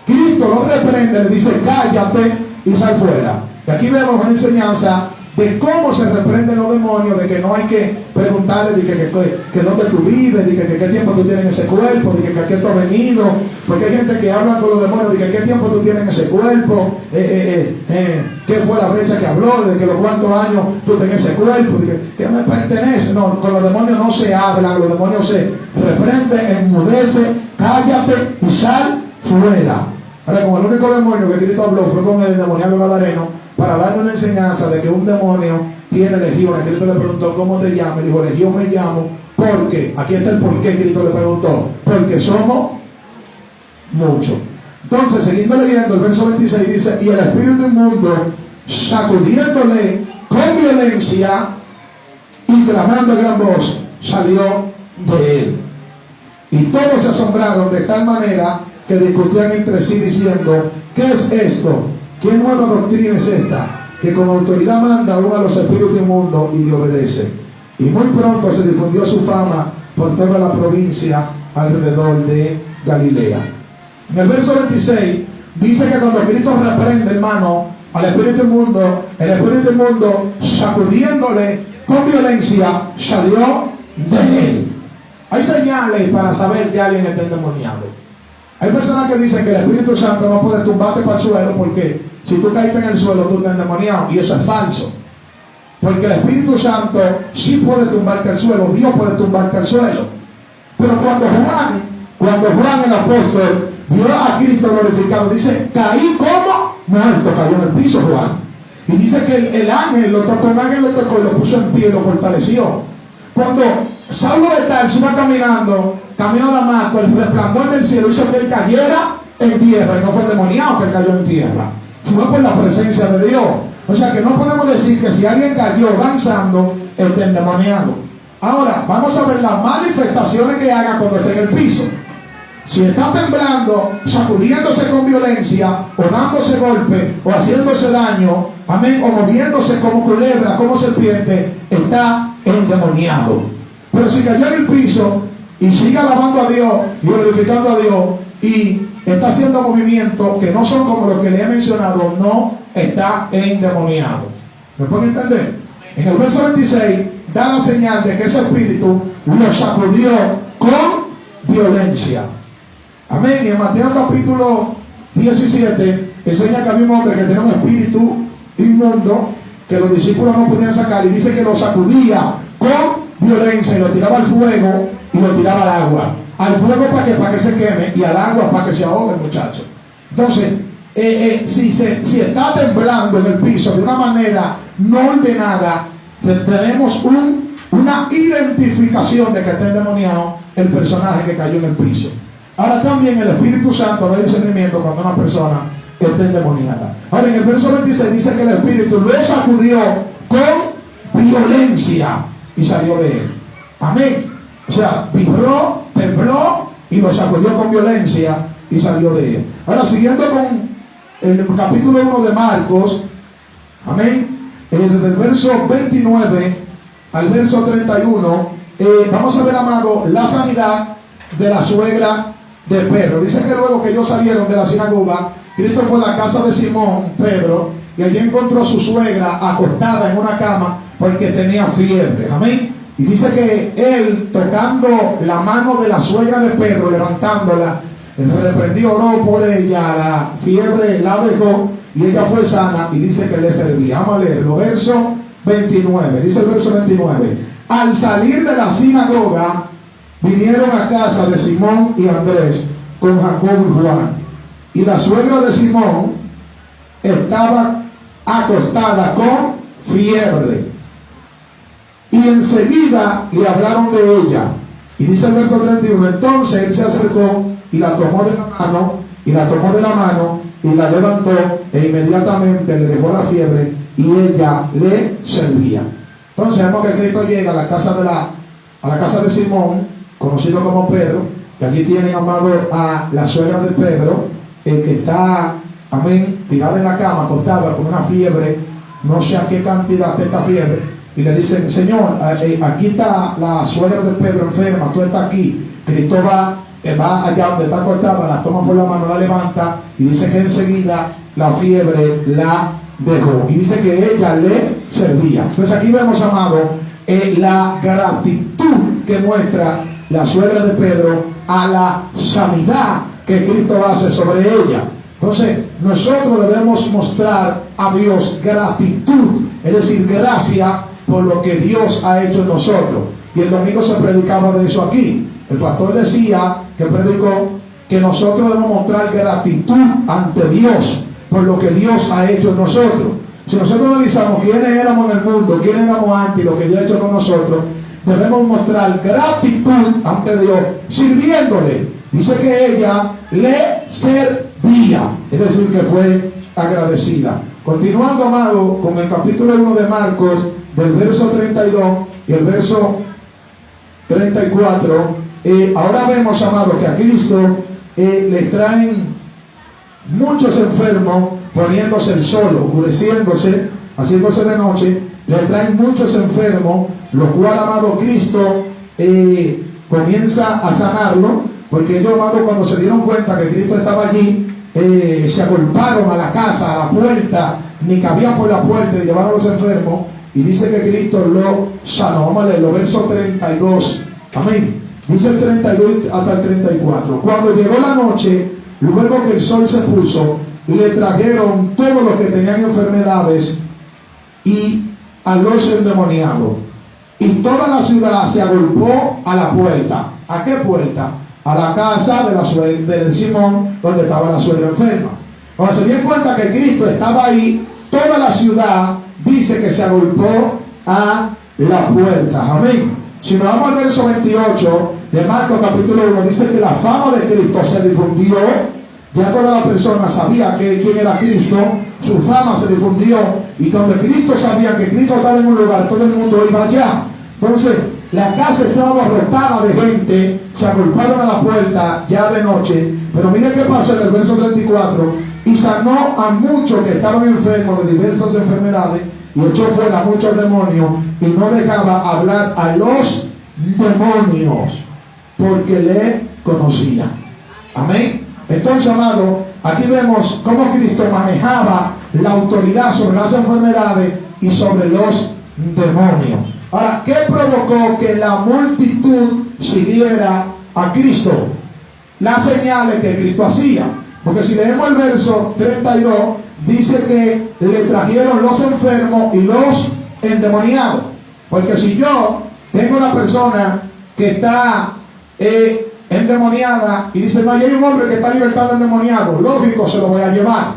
Cristo los reprende, le dice, cállate y sal fuera. Y aquí vemos una enseñanza de cómo se reprenden los demonios, de que no hay que preguntarle de que dónde tú vives, de que qué tiempo tú tienes en ese cuerpo, de que qué tú has venido, porque hay gente que habla con los demonios, de que qué tiempo tú tienes en ese cuerpo, qué fue la brecha que habló, de que los cuántos años tú tienes en ese cuerpo, de que me pertenece. No, con los demonios no se habla, los demonios se reprende, enmudece, cállate y sal fuera. Ahora, como el único demonio que Cristo habló fue con el endemoniado Gadareno, para darle una enseñanza de que un demonio tiene legiones. Cristo le preguntó, ¿cómo te llamas? Dijo, legión me llamo, porque, aquí está el por qué Cristo le preguntó, porque somos muchos. Entonces, siguiendo leyendo, el verso 26 dice, y el espíritu inmundo, sacudiéndole con violencia y clamando a gran voz, salió de él. Y todos se asombraron de tal manera que discutían entre sí diciendo, ¿qué es esto? ¿Qué nueva doctrina es esta? Que con autoridad manda aún a los espíritus inmundos y le obedece. Y muy pronto se difundió su fama por toda la provincia alrededor de Galilea. En el verso 26 dice que cuando Cristo reprende, hermano, al espíritu inmundo, el espíritu inmundo, sacudiéndole con violencia, salió de él. Hay señales para saber que alguien está endemoniado. Hay personas que dicen que el Espíritu Santo no puede tumbarte para el suelo porque si tú caíste en el suelo, tú estás endemoniado. Y eso es falso. Porque el Espíritu Santo sí puede tumbarte al suelo, Dios puede tumbarte al suelo. Pero cuando Juan el apóstol vio a Cristo glorificado, dice, caí como muerto, cayó en el piso Juan. Y dice que el ángel lo tocó, y lo puso en pie y lo fortaleció. Cuando Saulo de Tarso iba caminando, camino a Damasco, el resplandor del cielo hizo que él cayera en tierra, y no fue endemoniado que él cayó en tierra. Fue por la presencia de Dios. O sea que no podemos decir que si alguien cayó danzando, esté endemoniado. Ahora, vamos a ver las manifestaciones que haga cuando esté en el piso. Si está temblando, sacudiéndose con violencia, o dándose golpe, o haciéndose daño, amén, o moviéndose como culebra, como serpiente, está endemoniado. Pero si cayó en el piso y sigue alabando a Dios y glorificando a Dios y está haciendo movimientos que no son como los que le he mencionado, no está endemoniado. ¿Me pueden entender? En el verso 26 da la señal de que ese espíritu lo sacudió con violencia. Amén. Y en Mateo capítulo 17 enseña que había un hombre que tenía un espíritu inmundo que los discípulos no podían sacar, y dice que lo sacudía con violencia y lo tiraba al fuego y lo tiraba al agua. Al fuego para que se queme, y al agua para que se ahogue el muchacho. Entonces, si está temblando en el piso de una manera no ordenada, tenemos una identificación de que está endemoniado el personaje que cayó en el piso. Ahora también el Espíritu Santo da discernimiento cuando una persona está endemoniada. Ahora en el verso 26 dice que el Espíritu lo sacudió con violencia y salió de él. Amén. O sea, vibró, tembló y lo sacudió con violencia y salió de él. Ahora, siguiendo con el capítulo 1 de Marcos, amén, desde el verso 29 al verso 31, vamos a ver, amado, la sanidad de la suegra de Pedro. Dice que luego que ellos salieron de la sinagoga, Cristo fue a la casa de Simón Pedro, y allí encontró a su suegra acostada en una cama porque tenía fiebre. Amén. Y dice que él, tocando la mano de la suegra de Pedro, levantándola, reprendió, oró por ella, la fiebre la dejó y ella fue sana, y dice que le servía. Vamos a leerlo, verso 29. Dice el verso 29: al salir de la sinagoga, vinieron a casa de Simón y Andrés con Jacobo y Juan, y la suegra de Simón estaba acostada con fiebre. Y enseguida le hablaron de ella. Y dice el verso 31: entonces él se acercó y la tomó de la mano, y la levantó, e inmediatamente le dejó la fiebre, y ella le servía. Entonces vemos que Cristo llega a la casa de Simón, conocido como Pedro, que allí tienen, amado, a la suegra de Pedro, que está, amén, tirada en la cama, acostada con una fiebre, no sé a qué cantidad de esta fiebre. Y le dicen: Señor, aquí está la suegra de Pedro enferma, tú estás aquí. Cristo va allá donde está acostada, la toma por la mano, la levanta, y dice que enseguida la fiebre la dejó. Y dice que ella le servía. Entonces aquí vemos, amado, la gratitud que muestra la suegra de Pedro a la sanidad que Cristo hace sobre ella. Entonces nosotros debemos mostrar a Dios gratitud, es decir, gracia por lo que Dios ha hecho en nosotros. Y el domingo se predicaba de eso aquí. El pastor decía, que predicó, que nosotros debemos mostrar gratitud ante Dios por lo que Dios ha hecho en nosotros. Si nosotros analizamos quiénes éramos en el mundo, quiénes éramos antes, lo que Dios ha hecho con nosotros, debemos mostrar gratitud ante Dios, sirviéndole. Dice que ella le servía, es decir, que fue agradecida. Continuando, amado, con el capítulo 1 de Marcos, del verso 32 y el verso 34, ahora vemos, amado, que a Cristo le traen muchos enfermos, poniéndose el sol, oscureciéndose, haciéndose de noche. Le traen muchos enfermos, lo cual, amado, Cristo comienza a sanarlo, porque ellos, amado, cuando se dieron cuenta que Cristo estaba allí, se agolparon a la casa, a la puerta, ni cabían por la puerta, y llevaron a los enfermos. Y dice que Cristo lo sanó. Vamos a leerlo, verso 32. Amén. Dice el 32 hasta el 34. Cuando llegó la noche, luego que el sol se puso, le trajeron todos los que tenían enfermedades y a los endemoniados. Y toda la ciudad se agolpó a la puerta. ¿A qué puerta? A la casa de Simón, donde estaba la suegra enferma. Cuando se dio cuenta que Cristo estaba ahí, toda la ciudad dice que se agolpó a la puerta. Amén. Si nos vamos al verso 28 de Marcos capítulo 1, dice que la fama de Cristo se difundió. Ya toda la persona sabía quién era Cristo, su fama se difundió, y cuando Cristo sabía que Cristo estaba en un lugar, todo el mundo iba allá. Entonces, la casa estaba abarrotada de gente, se agolparon a la puerta ya de noche, pero mire qué pasó en el verso 34, y sanó a muchos que estaban enfermos de diversas enfermedades, y echó fuera muchos demonios, y no dejaba hablar a los demonios, porque le conocía. Amén. Entonces, amado, aquí vemos cómo Cristo manejaba la autoridad sobre las enfermedades y sobre los demonios. Ahora, ¿qué provocó que la multitud siguiera a Cristo? Las señales que Cristo hacía. Porque si leemos el verso 32, dice que le trajeron los enfermos y los endemoniados. Porque si yo tengo una persona que está endemoniada y dice, no, hay un hombre que está libertado endemoniado, lógico, se lo voy a llevar.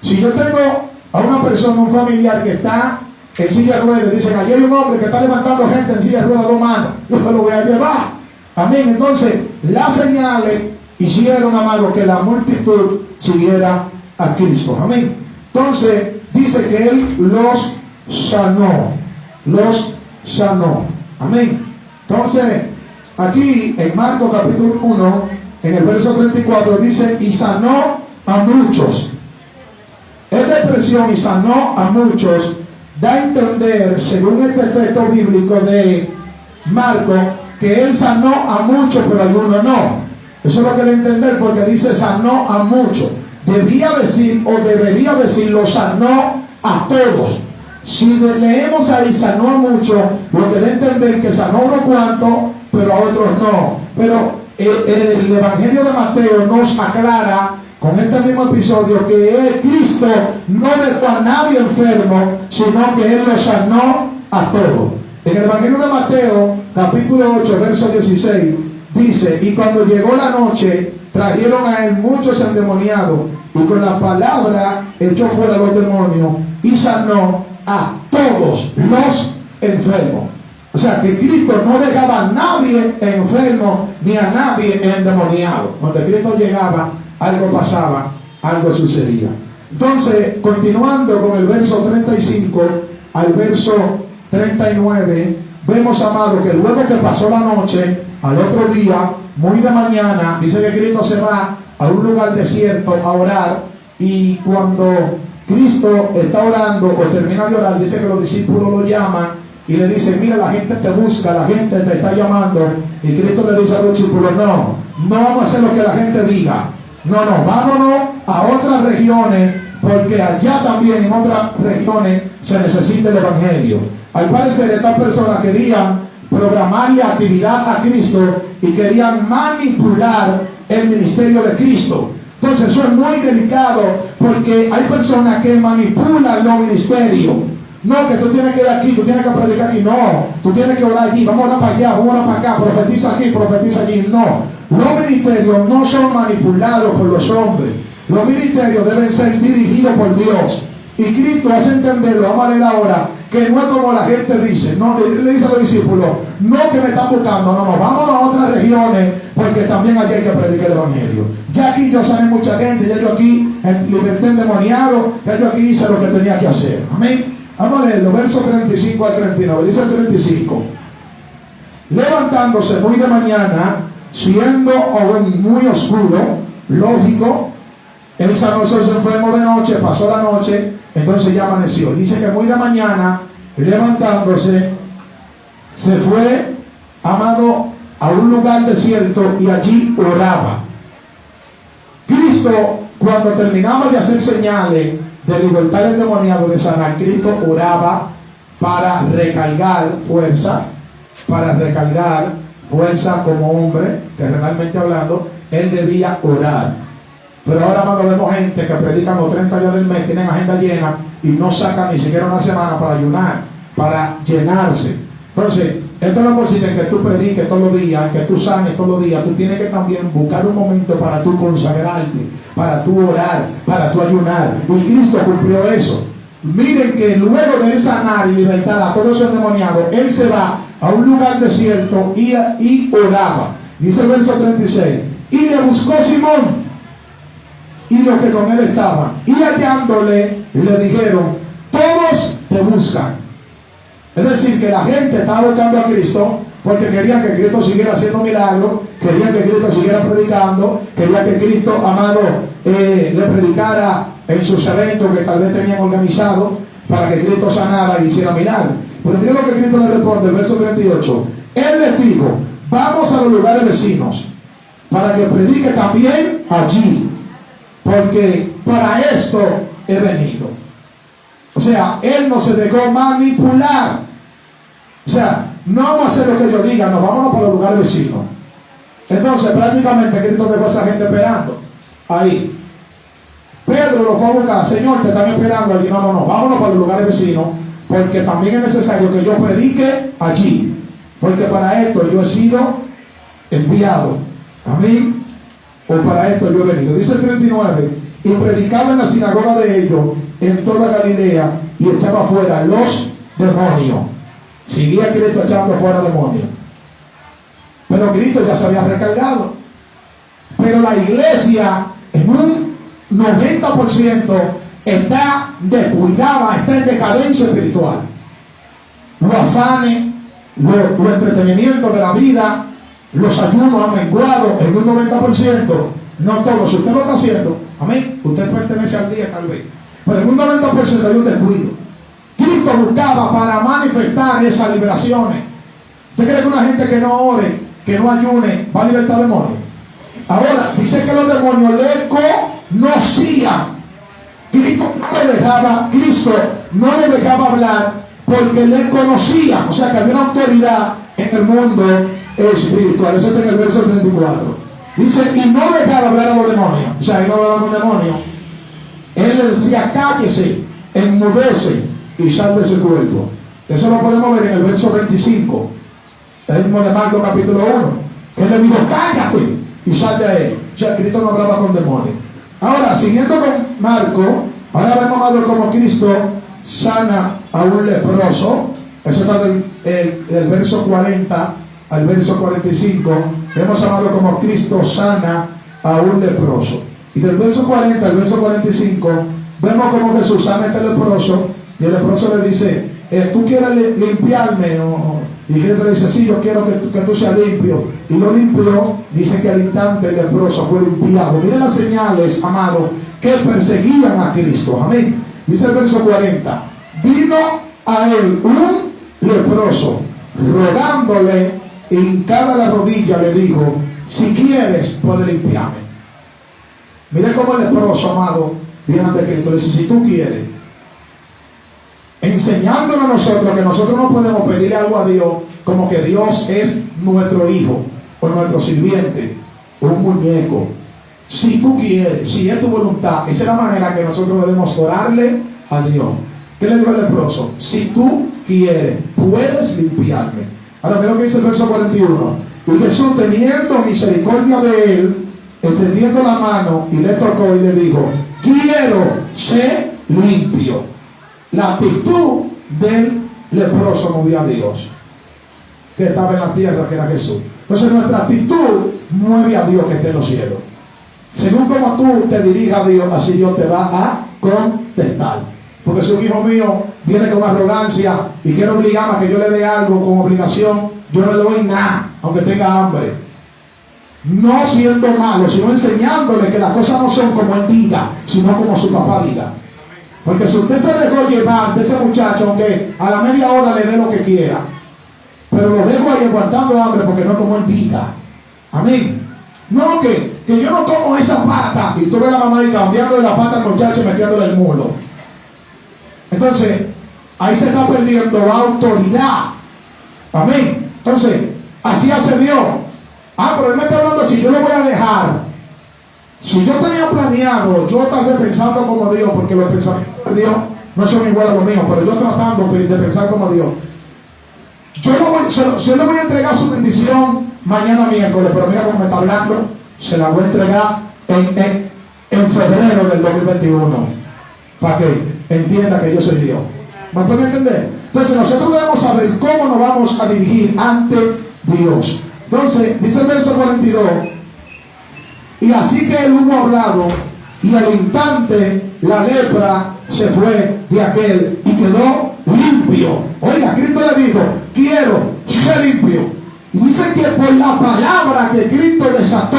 Si yo tengo a una persona, un familiar que está en silla de ruedas, dicen, allí hay un hombre que está levantando gente en silla de ruedas 2 manos, yo me lo voy a llevar. Amén. Entonces, las señales hicieron, amado, que la multitud siguiera a Cristo. Amén. Entonces, dice que Él los sanó. Los sanó. Amén. Entonces, aquí en Marcos capítulo 1, en el verso 34, dice, y sanó a muchos. Esta expresión, y sanó a muchos, da a entender, según este texto bíblico de Marcos, que Él sanó a muchos, pero a algunos no. Eso es lo que hay que entender, porque dice sanó a muchos. Debía decir, o debería decir, lo sanó a todos. Si leemos ahí sanó a muchos, lo que da a entender que sanó a unos cuantos, pero a otros no. Pero el Evangelio de Mateo nos aclara con este mismo episodio que Cristo no dejó a nadie enfermo, sino que Él lo sanó a todos. En el Evangelio de Mateo, capítulo 8, verso 16, dice, y cuando llegó la noche, trajeron a Él muchos endemoniados, y con la palabra echó fuera los demonios, y sanó a todos los enfermos. O sea, que Cristo no dejaba a nadie enfermo, ni a nadie endemoniado. Cuando Cristo llegaba, algo pasaba, algo sucedía. Entonces, continuando con el verso 35 al verso 39, vemos, amado, que luego que pasó la noche, al otro día, muy de mañana, dice que Cristo se va a un lugar desierto a orar, y cuando Cristo está orando o termina de orar, dice que los discípulos lo llaman y le dicen, mira, la gente te busca, la gente te está llamando, y Cristo le dice a los discípulos, no vamos a hacer lo que la gente diga, no, vámonos a otras regiones, porque allá también en otras regiones se necesita el Evangelio. Al parecer estas personas querían programarle actividad a Cristo y querían manipular el ministerio de Cristo. Entonces eso es muy delicado, porque hay personas que manipulan los ministerios. No, que tú tienes que ir aquí, tú tienes que predicar aquí. No, tú tienes que orar allí, vamos a orar para allá, vamos a orar para acá, profetiza aquí, profetiza allí. No, los ministerios no son manipulados por los hombres. Los ministerios deben ser dirigidos por Dios. Y Cristo hace entenderlo, vamos a leer ahora, que no es como la gente dice. No, le dice a los discípulos, no que me están buscando, no, vamos a otras regiones, porque también allí hay que predicar el Evangelio. Ya aquí yo sané mucha gente, ya yo aquí liberté endemoniado, ya yo aquí hice lo que tenía que hacer. Amén. Vamos a leerlo, versos 35 al 39. Dice el 35. Levantándose muy de mañana, siendo aún muy oscuro, lógico, Él sanó a esos enfermos de noche, pasó la noche, entonces ya amaneció. Dice que muy de mañana, levantándose, se fue, amado, a un lugar desierto y allí oraba. Cristo, cuando terminaba de hacer señales de libertar el endemoniado, de sanar, Cristo oraba para recargar fuerza como hombre, terrenalmente hablando. Él debía orar. Pero ahora, amado, vemos gente que predican los 30 días del mes, tienen agenda llena y no sacan ni siquiera una semana para ayunar, para llenarse. Entonces, esto no consiste en que tú prediques todos los días, que tú sanes todos los días. Tú tienes que también buscar un momento para tú consagrarte, para tú orar, para tú ayunar. Y Cristo cumplió eso. Miren que luego de él sanar y libertar a todos esos endemoniados, él se va a un lugar desierto y oraba. Dice el verso 36. Y le buscó Simón y los que con él estaban. Y hallándole, le dijeron: todos te buscan. Es decir, que la gente estaba buscando a Cristo porque querían que Cristo siguiera haciendo milagros, querían que Cristo siguiera predicando, querían que Cristo, amado, le predicara en sus eventos que tal vez tenían organizados para que Cristo sanara y hiciera milagros. Pero mira lo que Cristo le responde, el verso 38. Él les dijo: vamos a los lugares vecinos para que predique también allí, porque para esto he venido. O sea, él no se dejó manipular. O sea, no vamos a hacer lo que ellos digan, no, vámonos para los lugares vecinos. Entonces, prácticamente Cristo dejó a esa gente esperando ahí. Pedro lo fue a buscar: Señor, te están esperando allí. No, vámonos para los lugares vecinos, porque también es necesario que yo predique allí, porque para esto yo he sido enviado. Amén. O para esto yo he venido. Dice el 39: y predicaba en la sinagoga de ellos en toda Galilea y echaba fuera los demonios. Seguía Cristo echando fuera demonios. Pero Cristo ya se había recargado. Pero la iglesia en un 90% está descuidada, está en decadencia espiritual. Los afanes, los entretenimientos de la vida, los ayunos han menguado en un 90%. No todo. Si usted lo está haciendo, amén, usted pertenece al día tal vez, pero en un 90% hay un descuido. Cristo buscaba para manifestar esas liberaciones. ¿Usted cree que una gente que no ore, que no ayune, va a libertar demonios? Ahora, dice que los demonios le conocían. Cristo no le dejaba hablar porque le conocían. O sea que había una autoridad en el mundo espiritual. Eso está en el verso 34. Dice: y no dejaba hablar a los demonios. O sea, él no hablaba a un demonio. Él le decía: cállese, enmudece y sal de ese cuerpo. Eso lo podemos ver en el verso 25, el mismo de Marcos capítulo 1. Él le dijo: cállate y sal de él. O sea, Cristo no hablaba con demonios. Ahora, siguiendo con Marco, ahora vemos como Cristo sana a un leproso. Eso está del verso 40 al verso 45. Vemos, amado, como Cristo sana a un leproso. Y del verso 40 al verso 45 vemos como Jesús sana a este leproso, y el leproso le dice: ¿tú quieres limpiarme? Y Cristo le dice: sí, yo quiero que tú seas limpio. Y lo limpió. Dice que al instante el leproso fue limpiado. Miren las señales, amado, que perseguían a Cristo. Amén. Dice el verso 40: vino a él un leproso, rogándole, hincada la rodilla, le dijo: si quieres, puedes limpiarme. Mire cómo el leproso, amado, viene ante Cristo. Le dice: si tú quieres, enseñándonos a nosotros que nosotros no podemos pedir algo a Dios como que Dios es nuestro hijo o nuestro sirviente o un muñeco. Si tú quieres, si es tu voluntad, esa es la manera que nosotros debemos orarle a Dios. ¿Qué le dijo el leproso? Si tú quieres, puedes limpiarme. Ahora mira lo que dice el verso 41. Y Jesús, teniendo misericordia de él, extendiendo la mano, y le tocó y le dijo: quiero ser limpio. La actitud del leproso movía a Dios, que estaba en la tierra, que era Jesús. Entonces nuestra actitud mueve a Dios que esté en los cielos. Según como tú te dirijas a Dios, así Dios te va a contestar. Porque si un hijo mío viene con arrogancia y quiere obligarme a que yo le dé algo con obligación, yo no le doy nada, aunque tenga hambre. No siendo malo, sino enseñándole que las cosas no son como él diga, sino como su papá diga. Porque si usted se dejó llevar de ese muchacho, aunque a la media hora le dé lo que quiera, pero lo dejo ahí aguantando hambre porque no como él diga. Amén. No, que yo no como esa pata. Y tú ves a la mamá ahí cambiando de la pata al muchacho y metiéndole el mulo. Entonces, ahí se está perdiendo la autoridad. Amén. Entonces, así hace Dios. Pero él me está hablando así: yo lo voy a dejar Si yo tenía planeado, yo tal vez pensando como Dios, porque los pensamientos de Dios no son iguales a los míos, pero yo tratando de pensar como Dios, yo le voy a entregar su bendición mañana miércoles, pero mira cómo me está hablando, se la voy a entregar en febrero del 2021, para que entienda que yo soy Dios. ¿Me pueden entender? Entonces nosotros debemos saber cómo nos vamos a dirigir ante Dios. Entonces, dice el verso 42, y así que él hubo hablado, y al instante la lepra se fue de aquel y quedó limpio. Oiga, Cristo le dijo, quiero ser limpio. Y dice que por la palabra que Cristo desató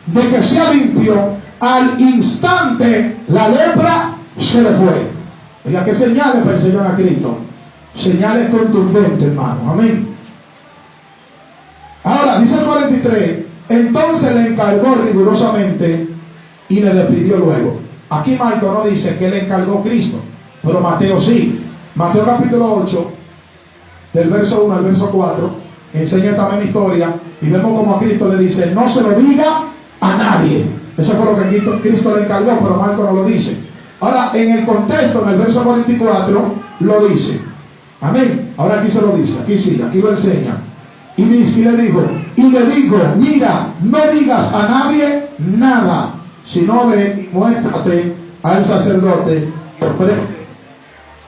de que sea limpio, al instante la lepra se le fue. Oiga, ¿qué señales persiguen a Cristo? Señales contundentes, hermano. Amén. Ahora, dice el 43, entonces le encargó rigurosamente y le despidió luego. Aquí Marco no dice que le encargó Cristo, pero Mateo sí. Mateo capítulo 8, del verso 1 al verso 4, enseña también historia y vemos como a Cristo le dice, no se lo diga a nadie. Eso fue lo que Cristo le encargó, pero Marco no lo dice. Ahora, en el contexto, en el verso 44, lo dice. Amén. Ahora aquí se lo dice, aquí sí, aquí lo enseña. Y le dijo, mira, no digas a nadie nada, sino ve y muéstrate al sacerdote, ofrece,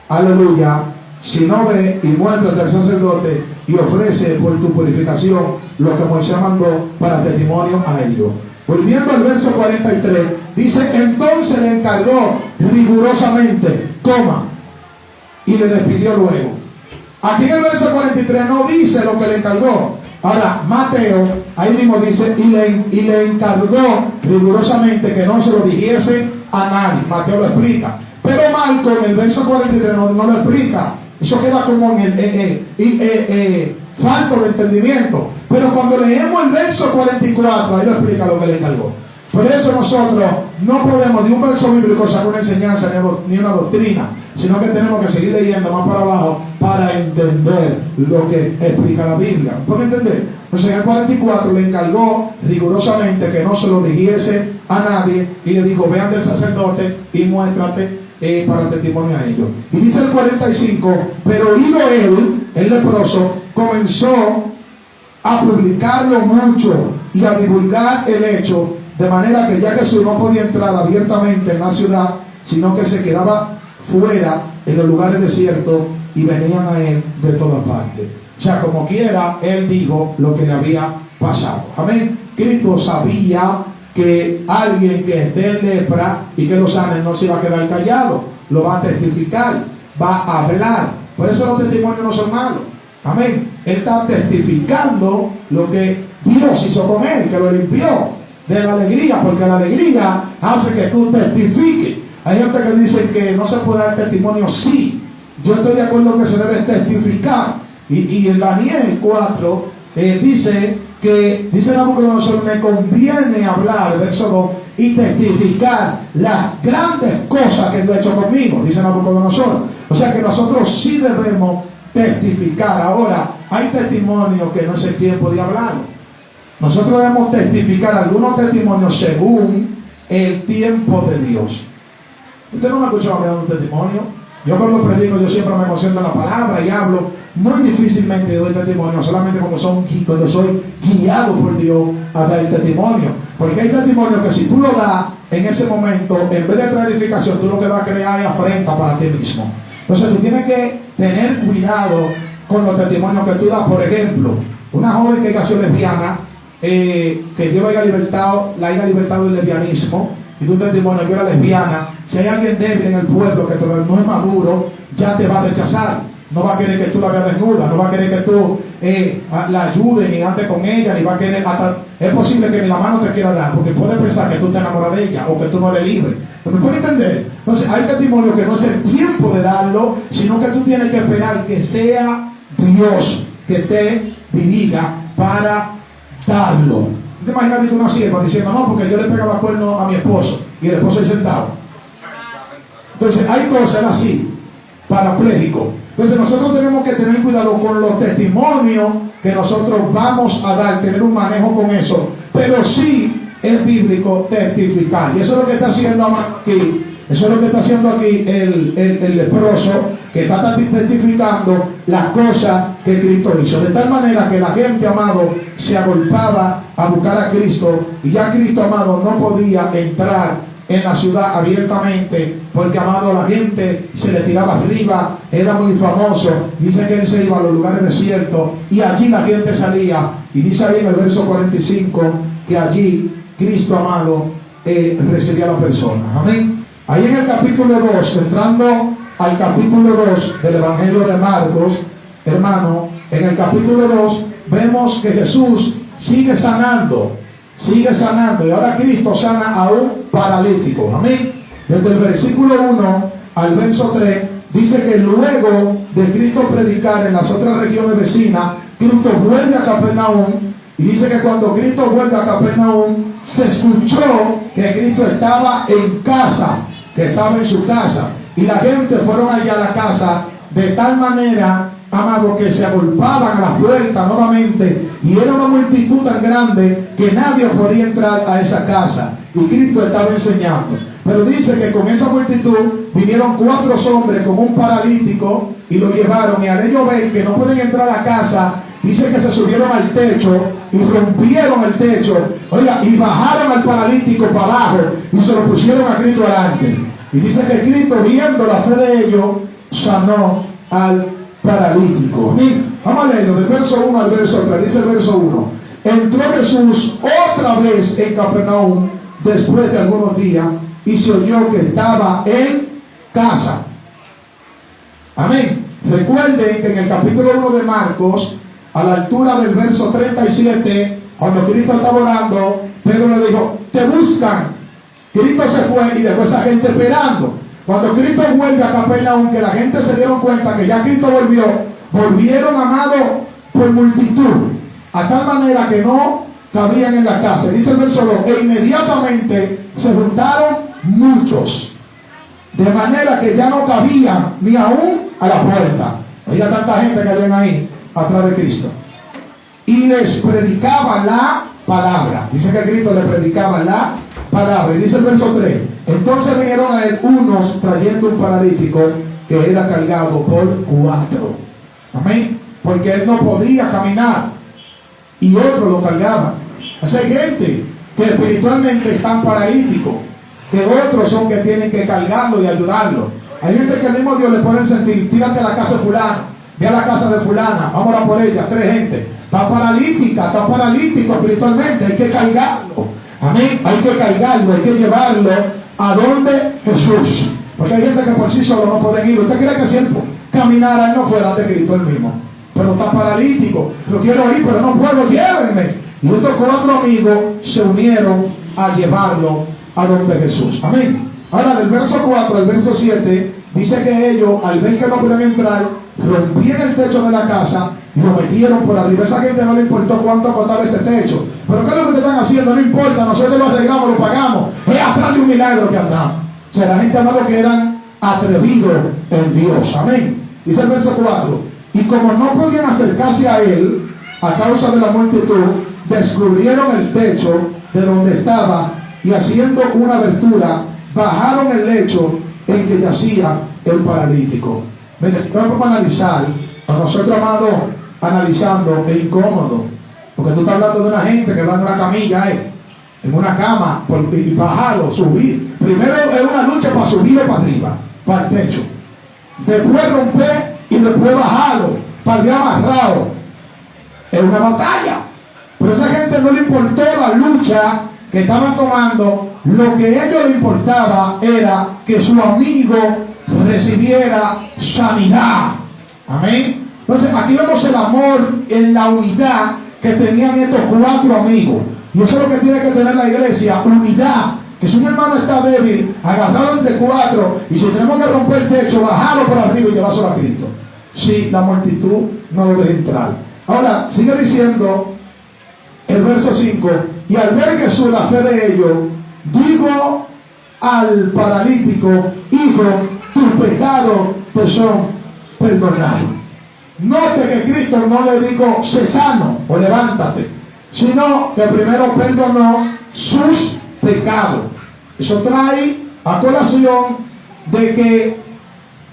aleluya, sino ve y muéstrate al sacerdote y ofrece por tu purificación lo que Moisés mandó para testimonio a ellos. Volviendo al verso 43, dice, entonces le encargó rigurosamente, y le despidió luego. Aquí en el verso 43 no dice lo que le encargó. Ahora, Mateo, ahí mismo dice, y le encargó rigurosamente que no se lo dijese a nadie. Mateo lo explica. Pero Marco en el verso 43 no lo explica. Eso queda como en falto de entendimiento. Pero cuando leemos el verso 44, ahí lo explica lo que le encargó. Por eso nosotros no podemos de un verso bíblico sacar una enseñanza ni una doctrina, sino que tenemos que seguir leyendo más para abajo para entender lo que explica la Biblia. ¿Pueden entender? Entonces en el 44 le encargó rigurosamente que no se lo dijese a nadie y le dijo, vean del sacerdote y muéstrate para el testimonio a ellos. Y dice el 45, pero oído él, el leproso, comenzó a publicarlo mucho y a divulgar el hecho, de manera que ya Jesús no podía entrar abiertamente en la ciudad, sino que se quedaba fuera en los lugares desiertos y venían a él de todas partes. O sea, como quiera, él dijo lo que le había pasado. Amén. Cristo sabía que alguien que esté en lepra y que lo sane no se va a quedar callado, lo va a testificar, va a hablar. Por eso los testimonios no son malos. Amén. Él está testificando lo que Dios hizo con él, que lo limpió de la alegría, porque la alegría hace que tú testifiques. Hay gente que dice que no se puede dar testimonio. Sí, yo estoy de acuerdo que se debe testificar. Y en Daniel 4 dice que, dice Nabucodonosor, me conviene hablar, verso 2, y testificar las grandes cosas que Dios ha hecho conmigo, dice Nabucodonosor. O sea que nosotros sí debemos testificar. Ahora, hay testimonios que no es el tiempo de hablarlo. Nosotros debemos testificar algunos testimonios según el tiempo de Dios. Usted no me ha escuchado dando un testimonio. Yo cuando predico, yo siempre me concentro en la palabra y hablo. Muy difícilmente doy testimonio, solamente cuando soy guiado por Dios a dar el testimonio. Porque hay testimonios que si tú lo das en ese momento, en vez de traer edificación, tú lo que vas a crear es afrenta para ti mismo. Entonces tú tienes que tener cuidado con los testimonios que tú das. Por ejemplo, una joven que nació lesbiana, que Dios la haya libertado del lesbianismo, y tu testimonio, yo era lesbiana. Si hay alguien débil en el pueblo que todavía no es maduro, ya te va a rechazar. No va a querer que tú la veas desnuda, no va a querer que tú la ayudes ni andes con ella, ni va a querer es posible que ni la mano te quiera dar, porque puede pensar que tú te enamoras de ella o que tú no eres libre. ¿Me puede entender? Entonces hay testimonios que no es el tiempo de darlo, sino que tú tienes que esperar que sea Dios que te dirija para darlo. ¿Te imaginas que una sierva diciendo, no, porque yo le pegaba cuerno a mi esposo y el esposo ahí sentado? Entonces hay cosas así, parapléjicos. Entonces nosotros tenemos que tener cuidado con los testimonios que nosotros vamos a dar, tener un manejo con eso. Pero sí es bíblico testificar. Y eso es lo que está haciendo aquí. Eso es lo que está haciendo aquí el leproso, que está testificando las cosas que Cristo hizo. De tal manera que la gente, amado, se agolpaba a buscar a Cristo. Y ya Cristo, amado, no podía entrar en la ciudad abiertamente, porque, amado, la gente se le tiraba arriba, era muy famoso. Dice que él se iba a los lugares desiertos y allí la gente salía. Y dice ahí en el verso 45 que allí Cristo, amado, recibía a la persona. Amén. Ahí en el capítulo 2, entrando al capítulo 2 del Evangelio de Marcos, hermano, en el capítulo 2 vemos que Jesús sigue sanando, y ahora Cristo sana a un paralítico. Amén. Desde el versículo 1 al verso 3 dice que luego de Cristo predicar en las otras regiones vecinas, Cristo vuelve a Capernaum. Y dice que cuando Cristo vuelve a Capernaum, se escuchó que Cristo estaba en casa, que estaba en su casa. Y la gente fueron allá a la casa de tal manera, amado, que se agolpaban a las puertas nuevamente. Y era una multitud tan grande que nadie podía entrar a esa casa. Y Cristo estaba enseñando. Pero dice que con esa multitud vinieron 4 hombres con un paralítico y lo llevaron. Y al ellos ver que no pueden entrar a la casa, dice que se subieron al techo y rompieron el techo, oiga, y bajaron al paralítico para abajo y se lo pusieron a Cristo adelante. Y dice que Cristo, viendo la fe de ellos, sanó al paralítico. Vamos a leerlo del verso 1 al verso 3. Dice el verso 1: entró Jesús otra vez en Capernaum después de algunos días y se oyó que estaba en casa. Amén. Recuerden que en el capítulo 1 de Marcos, a la altura del verso 37, cuando Cristo estaba orando, Pedro le dijo: te buscan. Cristo se fue y dejó a esa gente esperando. Cuando Cristo vuelve a Capernaum, que la gente se dieron cuenta que ya Cristo volvió, volvieron, amado, por multitud, a tal manera que no cabían en la casa. Dice el verso 2: e inmediatamente se juntaron muchos, de manera que ya no cabían ni aún a la puerta. Oiga, tanta gente que habían ahí atrás de Cristo. Y les predicaba la palabra. Dice que Cristo le predicaba la palabra. Y dice el verso 3: entonces vinieron a él unos trayendo un paralítico que era cargado por 4. Amén. Porque él no podía caminar y otros lo cargaban. Así hay gente que espiritualmente están paralíticos, que otros son que tienen que cargarlo y ayudarlo. Hay gente que el mismo Dios le pone el sentir: tírate a la casa de fulano, ve a la casa de fulana, vamos a por ella. 3 gente está paralítica, está paralítico espiritualmente, hay que cargarlo. Amén. Hay que cargarlo, hay que llevarlo a donde Jesús. Porque hay gente que por sí solo no pueden ir. ¿Usted cree que siempre caminara él no fuera de Cristo él mismo? Pero está paralítico, lo quiero ir pero no puedo, llévenme. Y estos 4 amigos se unieron a llevarlo a donde Jesús. Amén. Ahora del verso 4 al verso 7 dice que ellos, al ver que no podían entrar, rompieron el techo de la casa y lo metieron por arriba. Esa gente no le importó cuánto costaba ese techo. Pero ¿qué es lo que te están haciendo? No importa, nosotros lo arreglamos, lo pagamos. Es atrás de un milagro que andamos. O sea, la gente, amado, que eran atrevidos en Dios. Amén. Dice el verso 4: y como no podían acercarse a él a causa de la multitud, descubrieron el techo de donde estaba y haciendo una abertura, bajaron el lecho en que yacía el paralítico. Mire, si vamos a analizar, a nosotros, amados, analizando, es incómodo, porque tú estás hablando de una gente que va en una camilla, en una cama, y bajarlo, subir. Primero es una lucha para subirlo para arriba, para el techo. Después romper y después bajarlo, para el amarrado. Es una batalla. Pero a esa gente no le importó la lucha que estaban tomando. Lo que a ellos les importaba era que su amigo recibiera sanidad. Amén. Entonces aquí vemos el amor en la unidad que tenían estos 4 amigos. Y eso es lo que tiene que tener la iglesia: unidad. Que si un hermano está débil, agarrarlo entre 4, y si tenemos que romper el techo, bajarlo por arriba y llevárselo a Cristo. Si la multitud no lo deja entrar. Ahora sigue diciendo el verso 5: y al ver Jesús la fe de ellos, digo al paralítico: hijo, tus pecados te son perdonados. Note que Cristo no le dijo: sé sano o levántate, sino que primero perdonó sus pecados. Eso trae a colación de que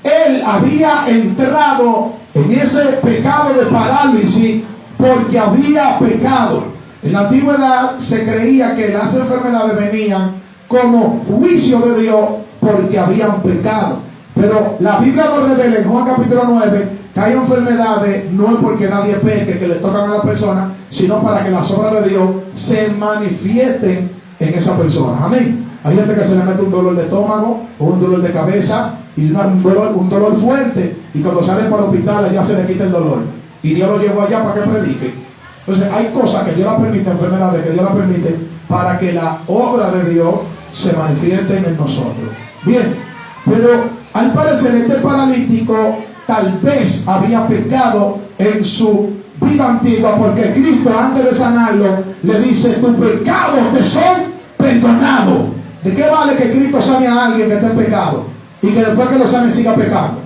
él había entrado en ese pecado de parálisis porque había pecado. En la antigüedad se creía que las enfermedades venían como juicio de Dios porque habían pecado. Pero la Biblia lo revela en Juan capítulo 9 que hay enfermedades no es porque nadie peque, que le tocan a la persona, sino para que las obras de Dios se manifiesten en esa persona. Amén. Hay gente que se le mete un dolor de estómago o un dolor de cabeza y un dolor fuerte, y cuando salen para el hospital ya se le quita el dolor y Dios lo llevó allá para que predique. Entonces hay cosas que Dios las permite, enfermedades que Dios las permite para que la obra de Dios se manifieste en nosotros. Bien, pero al parecer este paralítico tal vez había pecado en su vida antigua, porque Cristo antes de sanarlo le dice: tus pecados te son perdonados. ¿De qué vale que Cristo sane a alguien que está en pecado y que después que lo sane siga pecando?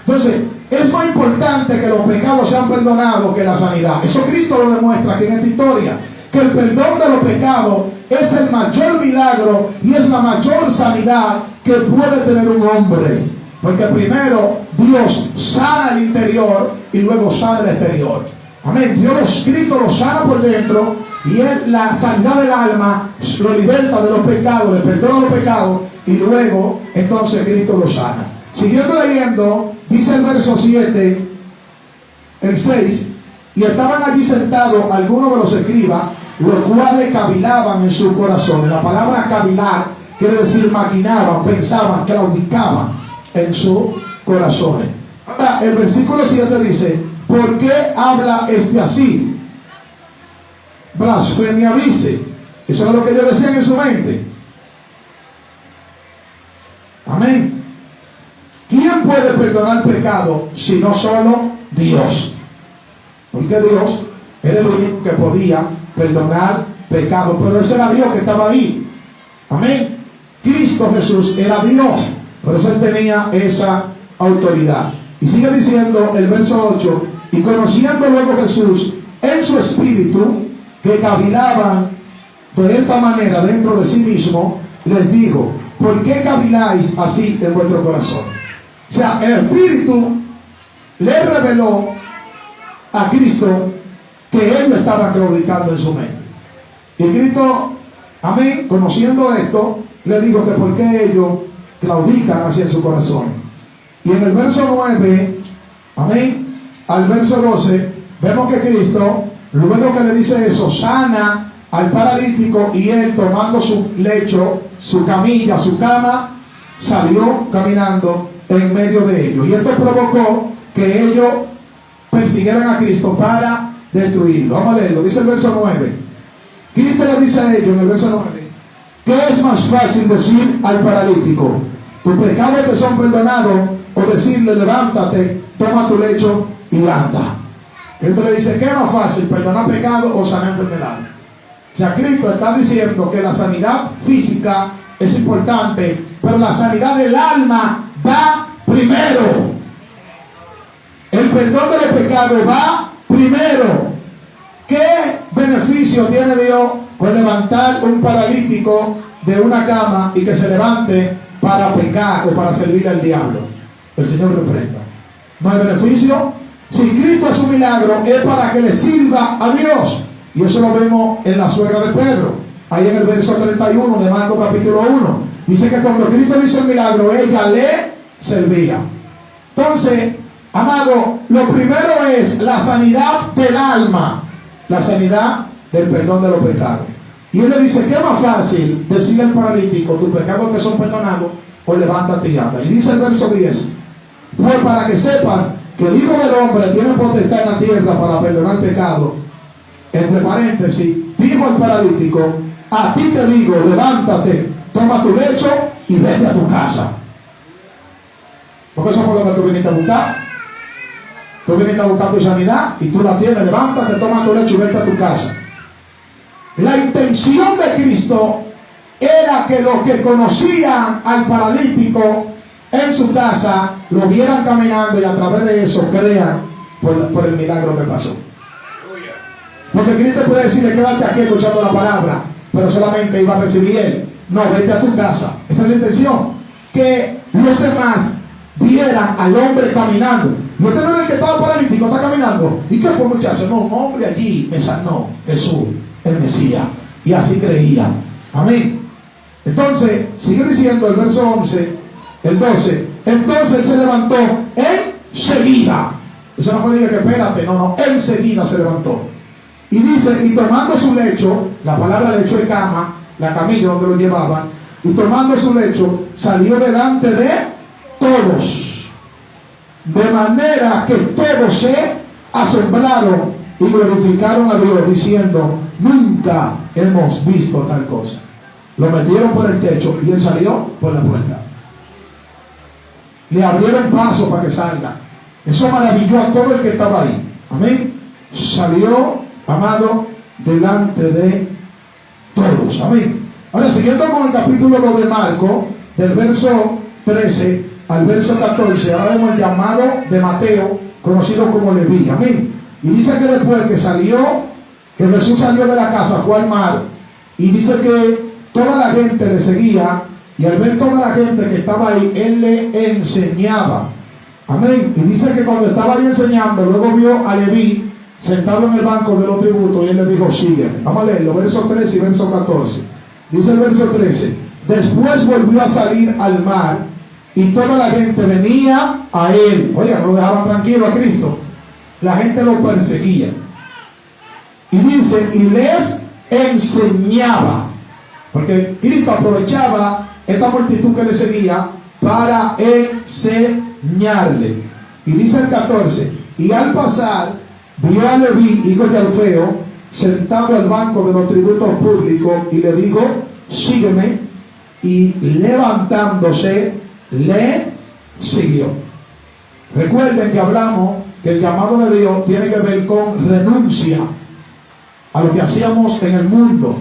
Entonces es más importante que los pecados sean perdonados que la sanidad. Eso Cristo lo demuestra aquí en esta historia, que el perdón de los pecados es el mayor milagro y es la mayor sanidad que puede tener un hombre. Porque primero Dios sana el interior y luego sana el exterior. Amén. Cristo lo sana por dentro, y es la sanidad del alma, lo liberta de los pecados, le perdona los pecados, y luego entonces Cristo lo sana. Siguiendo leyendo, dice el verso 7, el 6, y estaban allí sentados algunos de los escribas, los cuales cavilaban en su corazón. La palabra cavilar quiere decir maquinaban, pensaban, claudicaban en sus corazones. Ahora, el versículo 7 dice: ¿por qué habla este así? Blasfemia dice. Eso es lo que ellos decían en su mente. Amén. ¿Quién puede perdonar pecado si no solo Dios? Porque Dios era el único que podía perdonar pecado, pero ese era Dios que estaba ahí. Amén. Cristo Jesús era Dios, por eso él tenía esa autoridad. Y sigue diciendo el verso 8: y conociendo luego Jesús en su espíritu que cavilaban de esta manera dentro de sí mismo, les dijo: ¿por qué caviláis así en vuestro corazón? O sea, el espíritu le reveló a Cristo que él lo estaba claudicando en su mente. Y Cristo, amén, conociendo esto, le dijo que por qué ellos claudican así en su corazón. Y en el verso 9, amén, al verso 12, vemos que Cristo, luego que le dice eso, sana al paralítico, y él, tomando su lecho, su camilla, su cama, salió caminando en medio de ellos. Y esto provocó que ellos persiguieran a Cristo para destruirlo. Vamos a leerlo. Dice el verso 9. Cristo le dice a ellos en el verso 9: ¿qué es más fácil decir al paralítico: tus pecados te son perdonados? O decirle: levántate, toma tu lecho y anda. Cristo le dice: ¿qué es más fácil, perdonar pecado o sanar enfermedad? O sea, Cristo está diciendo que la sanidad física es importante, pero la sanidad del alma va primero. El perdón de los pecados va primero. ¿Qué beneficio tiene Dios con levantar un paralítico de una cama y que se levante para pecar o para servir al diablo? El Señor reprenda. No hay beneficio. Si Cristo es un milagro, es para que le sirva a Dios. Y eso lo vemos en la suegra de Pedro, ahí en el verso 31 de Marcos capítulo 1. Dice que cuando Cristo le hizo el milagro, ella le servía. Entonces, amado, lo primero es la sanidad del alma, la sanidad del perdón de los pecados. Y él le dice: ¿qué es más fácil decirle al paralítico: tus pecados te son perdonados? O levántate y anda. Y dice el verso 10: pues para que sepan que el Hijo del Hombre tiene potestad en la tierra para perdonar pecados. Entre paréntesis, dijo al paralítico: a ti te digo, levántate, toma tu lecho y vete a tu casa. Porque eso fue lo que tú viniste a buscar. Tú viniste a buscar tu sanidad y tú la tienes. Levántate, toma tu lecho y vete a tu casa. La intención de Cristo era que los que conocían al paralítico en su casa lo vieran caminando, y a través de eso crean por el milagro que pasó. Porque Cristo puede decirle, quédate aquí escuchando la palabra, pero solamente iba a recibir él. No, vete a tu casa. Esa es la intención. Que los demás vieran al hombre caminando. Y usted no era el que estaba paralítico, está caminando. ¿Y qué fue, muchacho? No, un hombre allí me sanó. Jesús, el Mesías. Y así creía. Amén. Entonces, sigue diciendo el verso 11, el 12. Entonces él se levantó enseguida. Eso no fue decir que espérate, no, enseguida se levantó. Y dice, y tomando su lecho, la palabra lecho es cama, la camilla donde lo llevaban, y tomando su lecho, salió delante de todos. De manera que todos se asombraron y glorificaron a Dios, diciendo, nunca hemos visto tal cosa. Lo metieron por el techo y él salió por la puerta. Le abrieron paso para que salga. Eso maravilló a todo el que estaba ahí. Amén. Salió, amado, delante de todos. Amén. Ahora, siguiendo con el capítulo 2 de Marcos, del verso 13 al verso 14, ahora vemos el llamado de Mateo, conocido como Leví. Amén. Y dice que después que Jesús salió de la casa, fue al mar, y dice que toda la gente le seguía, y al ver toda la gente que estaba ahí, él le enseñaba. Amén. Y dice que cuando estaba ahí enseñando, luego vio a Leví sentado en el banco de los tributos, y él le dijo, sigue. Vamos a leerlo, verso 13 y verso 14. Dice el verso 13, después volvió a salir al mar, y toda la gente venía a él. Oiga, no lo dejaban tranquilo a Cristo. La gente lo perseguía. Y dice, y les enseñaba. Porque Cristo aprovechaba esta multitud que le seguía para enseñarle. Y dice el 14, y al pasar vio a Leví, hijo de Alfeo, sentado al banco de los tributos públicos, y le dijo, sígueme. Y levantándose, le siguió. Recuerden que hablamos que el llamado de Dios tiene que ver con renuncia a lo que hacíamos en el mundo.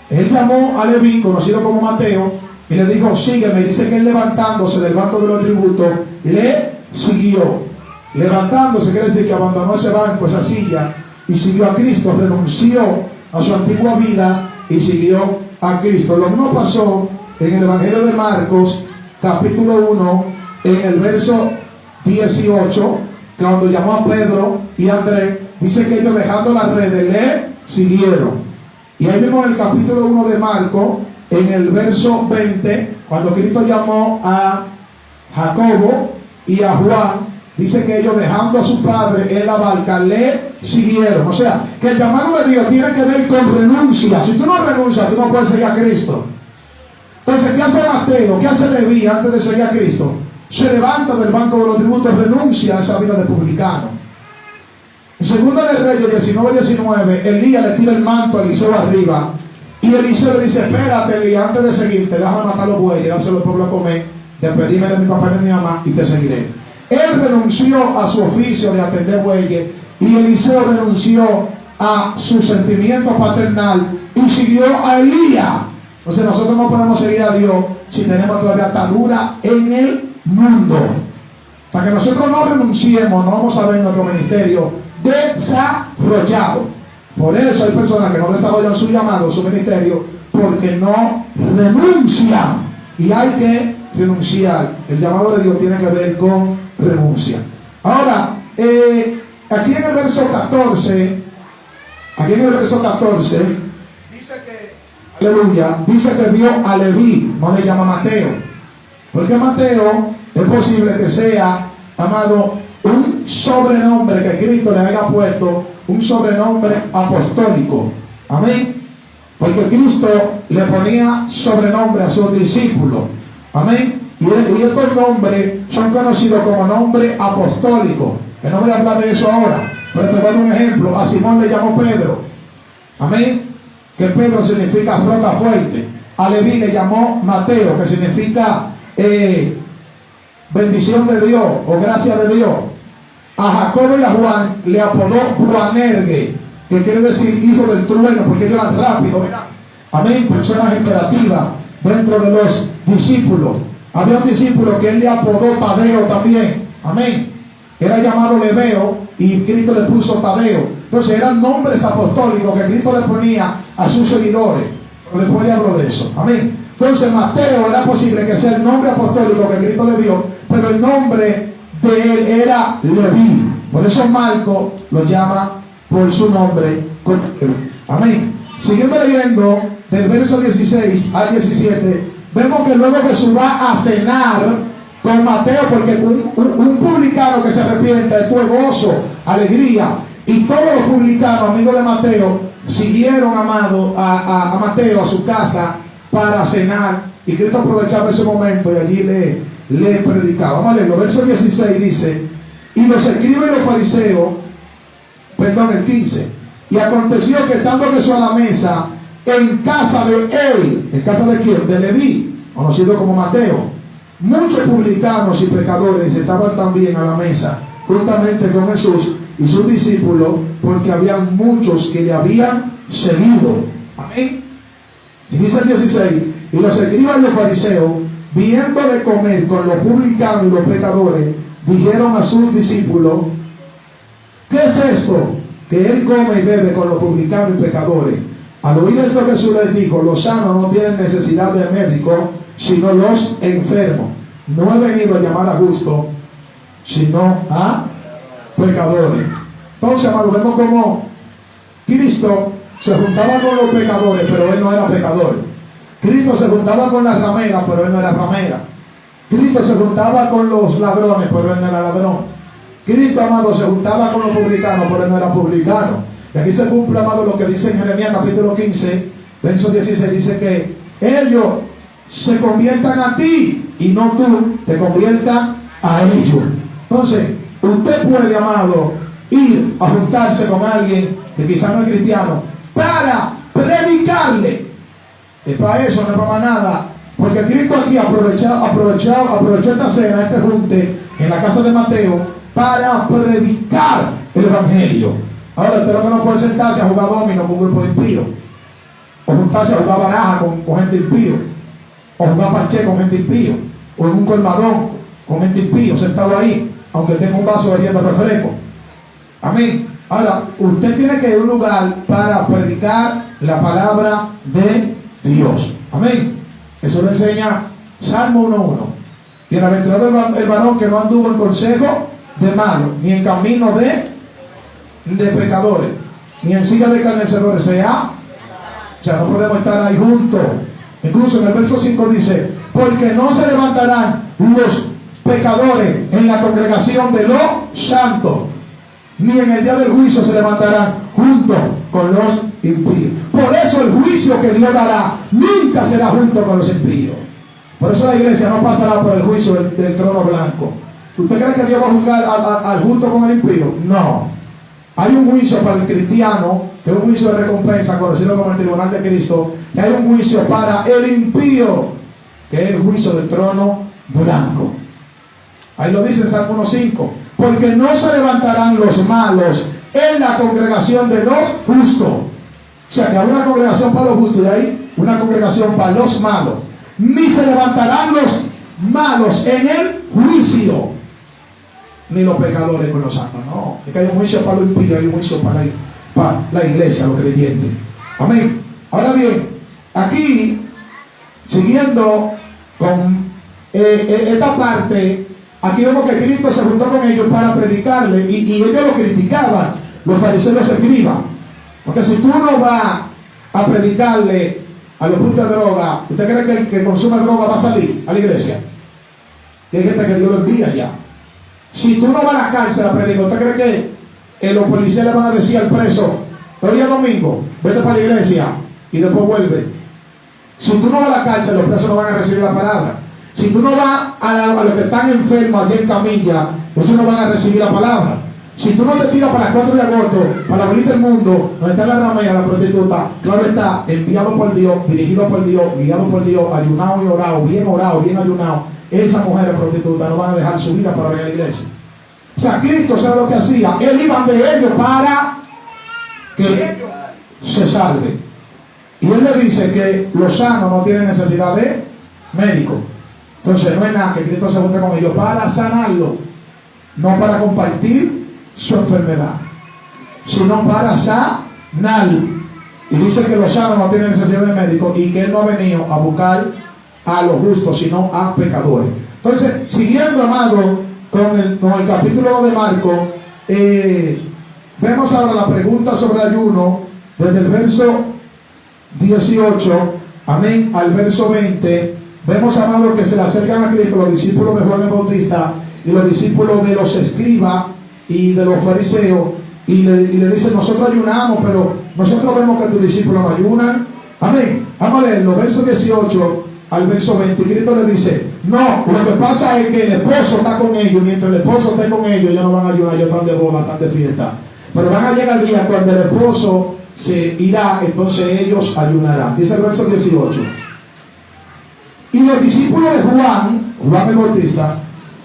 Él llamó a Leví, conocido como Mateo, y le dijo, sígueme. Dice que él, levantándose del banco de los tributos, le siguió. Levantándose quiere decir que abandonó ese banco, esa silla, y siguió a Cristo. Renunció a su antigua vida y siguió a Cristo. Lo mismo pasó en el Evangelio de Marcos, capítulo 1, en el verso 18, cuando llamó a Pedro y Andrés. Dice que ellos, dejando las redes, le siguieron. Y ahí mismo en el capítulo 1 de Marcos, en el verso 20, cuando Cristo llamó a Jacobo y a Juan, dice que ellos, dejando a su padre en la barca, le siguieron. O sea, que el llamado de Dios tiene que ver con renuncia. Si tú no renuncias, tú no puedes seguir a Cristo. Entonces, ¿qué hace Mateo? ¿Qué hace Leví antes de seguir a Cristo? Se levanta del banco de los tributos, renuncia a esa vida de publicano. En Segunda de Reyes 19:19, Elías le tira el manto a Eliseo arriba, y Eliseo le dice, espérate, Elías, antes de seguirte, déjame matar los bueyes, dárselo al pueblo a comer, despedirme de mi papá y de mi mamá, y te seguiré. Él renunció a su oficio de atender bueyes, y Eliseo renunció a su sentimiento paternal y siguió a Elías. Entonces nosotros no podemos seguir a Dios si tenemos todavía atadura en el mundo. Para que nosotros no renunciemos, no vamos a ver nuestro ministerio desarrollado. Por eso hay personas que no desarrollan su llamado, su ministerio, porque no renuncian. Y hay que renunciar. El llamado de Dios tiene que ver con renuncia. Ahora, aquí en el verso 14, dice que, aleluya, dice que vio a Leví, no le llama Mateo. Porque Mateo es posible que sea, amado, un sobrenombre que Cristo le haya puesto, un sobrenombre apostólico. Amén. Porque Cristo le ponía sobrenombre a sus discípulos. Amén. Y estos nombres son conocidos como nombre apostólico. Que no voy a hablar de eso ahora, pero te voy a dar un ejemplo. A Simón le llamó Pedro. Amén. Que Pedro significa roca fuerte. A Leví le llamó Mateo, que significa bendición de Dios o gracia de Dios. A Jacobo y a Juan le apodó Juanergue, que quiere decir hijo del trueno, porque ellos eran rápidos, ¿verdad? Amén. Personas imperativas dentro de los discípulos. Había un discípulo que él le apodó Tadeo también. Amén. era llamado Lebeo y Cristo le puso Tadeo. Entonces eran nombres apostólicos que Cristo le ponía a sus seguidores. Pero después le hablo de eso. Amén. Entonces Mateo era posible que sea el nombre apostólico que Cristo le dio, pero el nombre de él era Leví. Por eso Marco lo llama por su nombre. Amén. Siguiendo leyendo del verso 16 al 17, vemos que luego Jesús va a cenar con Mateo, porque un publicano que se arrepiente, esto es gozo, alegría. Y todos los publicanos, amigos de Mateo, siguieron a Mateo a su casa para cenar. Y Cristo aprovechaba ese momento y allí le predicaba. Vamos a leerlo. Verso 16 dice: y los escribas y los fariseos, el 15. Y aconteció que estando Jesús a la mesa, en casa de él, ¿en casa de quién? De Leví, conocido como Mateo, muchos publicanos y pecadores estaban también a la mesa, juntamente con Jesús y sus discípulos, porque había muchos que le habían seguido. Amén. Y dice el 16: y los escribas y los fariseos, viéndole comer con los publicanos y los pecadores, dijeron a sus discípulos: ¿qué es esto? Que él come y bebe con los publicanos y pecadores. Al oír esto, Jesús les dijo: los sanos no tienen necesidad de médico, sino los enfermos. No he venido a llamar a justos, sino a pecadores. Entonces, amados, vemos como Cristo se juntaba con los pecadores, pero él no era pecador. Cristo se juntaba con las rameras, pero él no era ramera. Cristo se juntaba con los ladrones, pero él no era ladrón. Cristo, amado, se juntaba con los publicanos, pero él no era publicano. Y aquí se cumple, amado, lo que dice en Jeremías capítulo 15, verso 16, dice que ellos se conviertan a ti y no tú te conviertas a ellos. Entonces, usted puede, amado, ir a juntarse con alguien que quizás no es cristiano para predicarle. Es para eso, no es para nada. Porque Cristo aquí aprovechó esta cena, este junte en la casa de Mateo, para predicar el evangelio. Ahora, usted lo que no puede sentarse a jugar domino con un grupo de impíos, o juntarse a jugar baraja con gente impío, o jugar parche con gente impío, o en un colmadón con gente impío, sentado ahí, aunque tenga un vaso bebiendo refresco. Amén. Ahora, usted tiene que ir a un lugar para predicar la palabra de Dios. Amén. Eso lo enseña Salmo 1:1. Bienaventurado el varón que no anduvo en consejo de malos, ni en camino de pecadores, ni en silla de escarnecedores sea. O sea, no podemos estar ahí juntos. Incluso en el verso 5 dice: porque no se levantarán los pecadores en la congregación de los santos, ni en el día del juicio se levantarán junto con los impíos. Por eso el juicio que Dios dará nunca será junto con los impíos. Por eso la iglesia no pasará por el juicio del trono blanco. ¿Usted cree que Dios va a juzgar al justo con el impío? No. Hay un juicio para el cristiano, que es un juicio de recompensa, conocido como el tribunal de Cristo, y hay un juicio para el impío, que es el juicio del trono blanco. Ahí lo dice en Salmo 1:5: porque no se levantarán los malos en la congregación de los justos. O sea, que hay una congregación para los justos y hay una congregación para los malos. Ni se levantarán los malos en el juicio, ni los pecadores con los santos. No, es que hay un juicio para los impíos, hay un juicio para la iglesia, los creyentes. Amén. Ahora bien, aquí, siguiendo con esta parte, aquí vemos que Cristo se juntó con ellos para predicarle, y ellos lo criticaban, los fariseos los escriban. Porque si tú no vas a predicarle a los puntos de droga, ¿usted cree que el que consume droga va a salir a la iglesia? Y hay gente que Dios lo envía ya. Si tú no vas a la cárcel a predicar, ¿usted cree que los policías le van a decir al preso: hoy es domingo, vete para la iglesia y después vuelve? Si tú no vas a la cárcel, los presos no van a recibir la palabra. Si tú no vas a los que están enfermos allí en camilla, ellos no van a recibir la palabra. Si tú no te tiras para el 4 de agosto, para la bolita del mundo, donde está la ramera, la prostituta, claro está, enviado por Dios, dirigido por Dios, guiado por Dios, ayunado y orado, bien ayunado, esas mujeres prostitutas no van a dejar su vida para venir a la iglesia. O sea, Cristo sabe lo que hacía. Él iba de ellos para que ellos se salven. Y él le dice que los sanos no tienen necesidad de médico. Entonces no es nada que Cristo se junte con ellos para sanarlo. no para compartir su enfermedad, sino para sanar. Y dice que los sanos no tienen necesidad de médico y que Él no ha venido a buscar a los justos, sino a pecadores. Entonces, siguiendo, amado, con el capítulo 2 de Marcos, vemos ahora la pregunta sobre ayuno desde el verso 18, amén, al verso 20. Vemos, amado, que se le acercan a Cristo los discípulos de Juan el Bautista y los discípulos de los escribas y de los fariseos, y le dicen: nosotros ayunamos, pero nosotros vemos que tus discípulos no ayunan. Amén. Vamos a leer los versos 18 al verso 20. Y Cristo le dice: no, lo que pasa es que el esposo está con ellos. Mientras el esposo esté con ellos, ellos no van a ayunar, ellos están de boda, están de fiesta. Pero van a llegar el día cuando el esposo se irá, entonces ellos ayunarán. Dice el verso 18: y los discípulos de Juan el Bautista,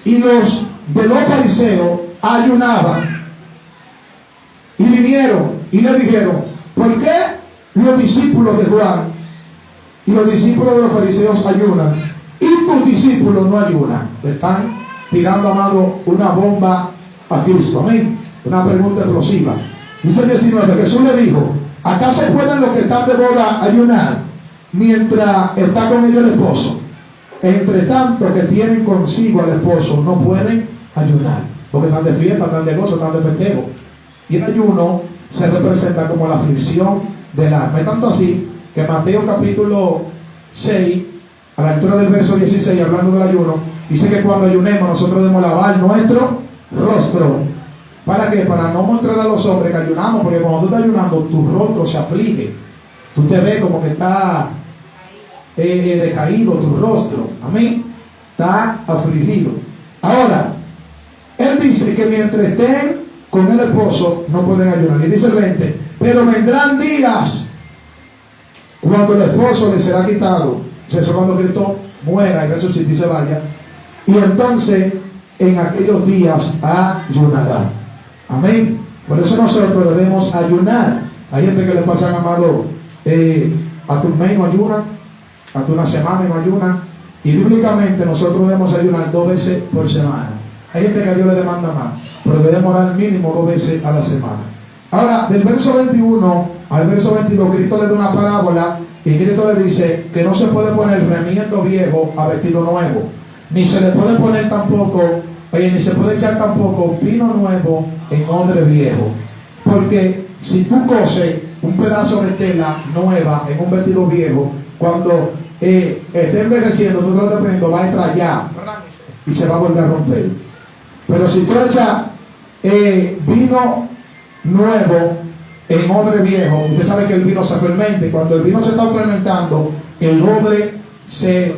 y los de los fariseos ayunaban. Y vinieron y le dijeron: ¿por qué los discípulos de Juan y los discípulos de los fariseos ayunan y tus discípulos no ayunan? Le están tirando, amado, una bomba a Cristo. Amén. Una pregunta explosiva. Dice el 19: Jesús le dijo: ¿acaso pueden los que están de boda ayunar mientras está con ellos el esposo? Entre tanto que tienen consigo al esposo, no pueden ayunar, porque están de fiesta, están de gozo, están de festejo. Y el ayuno se representa como la aflicción del alma. Es tanto así que Mateo capítulo 6, a la altura del verso 16, hablando del ayuno, dice que cuando ayunemos nosotros debemos lavar nuestro rostro. ¿Para qué? Para no mostrar a los hombres que ayunamos, porque cuando tú estás ayunando, tu rostro se aflige. Tú te ves como que está decaído tu rostro. Amén. Está afligido. Ahora, Él dice que mientras estén con el esposo no pueden ayunar. Y dice el 20: pero vendrán días cuando el esposo le será quitado. O sea, eso cuando Cristo muera y resucite y se vaya. Y entonces en aquellos días ayunará. Amén. Por eso nosotros debemos ayunar. Hay gente que le pasa, amado, a tu mes no ayunan, a tu una semana no ayunan. Y bíblicamente nosotros debemos ayunar 2 veces por semana. Hay gente que a Dios le demanda más, pero debemos orar mínimo 2 veces a la semana. Ahora, del verso 21 al verso 22, Cristo le da una parábola y Cristo le dice que no se puede poner remiendo viejo a vestido nuevo, ni se le puede poner tampoco, ni se puede echar tampoco vino nuevo en odre viejo. Porque si tú coses un pedazo de tela nueva en un vestido viejo, cuando esté envejeciendo, tú te lo estás poniendo, va a estrellar y se va a volver a romper. Pero si tú echas vino nuevo en odre viejo, usted sabe que el vino se fermenta, y cuando el vino se está fermentando, el odre se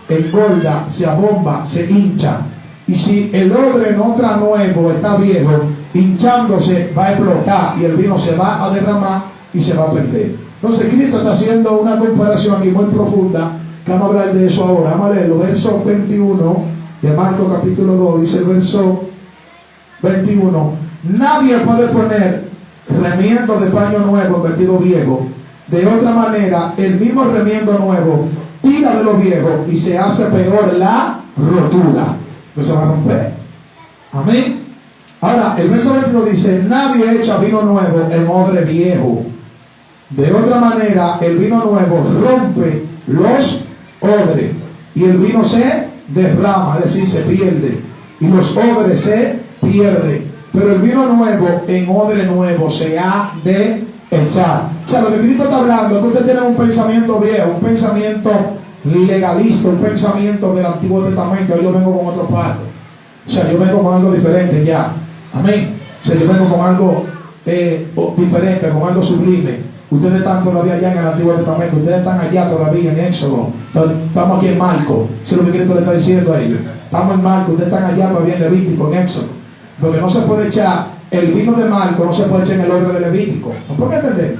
engorda, se abomba, se hincha. Y si el odre no está nuevo, está viejo, hinchándose, va a explotar y el vino se va a derramar y se va a perder. Entonces Cristo está haciendo una comparación aquí muy profunda, que vamos a hablar de eso ahora. Vamos a leer los versos 21 de Marcos capítulo 2, dice el verso 21: nadie puede poner remiendo de paño nuevo en vestido viejo. De otra manera, el mismo remiendo nuevo tira de lo viejo y se hace peor la rotura. No se va a romper. Amén. Ahora, el verso 22 dice: nadie echa vino nuevo en odre viejo. De otra manera, el vino nuevo rompe los odres y el vino se derrama, es decir, se pierde, y los odres se pierden. Pero el vino nuevo en odre nuevo se ha de echar. O sea, lo que Cristo está hablando es que usted tiene un pensamiento viejo, un pensamiento legalista, un pensamiento del Antiguo Testamento. Yo vengo con otro parte. O sea, yo vengo con algo diferente ya. Amén. O sea, yo vengo con algo diferente, con algo sublime. Ustedes están todavía allá en el Antiguo Testamento, ustedes están allá todavía en Éxodo. Estamos aquí en Marcos. Eso es lo que Cristo le está diciendo a ellos. Estamos en Marcos, ustedes están allá todavía en Levítico, en Éxodo. Lo que no se puede echar, el vino de Marcos no se puede echar en el odre de Levítico. ¿No puede entender?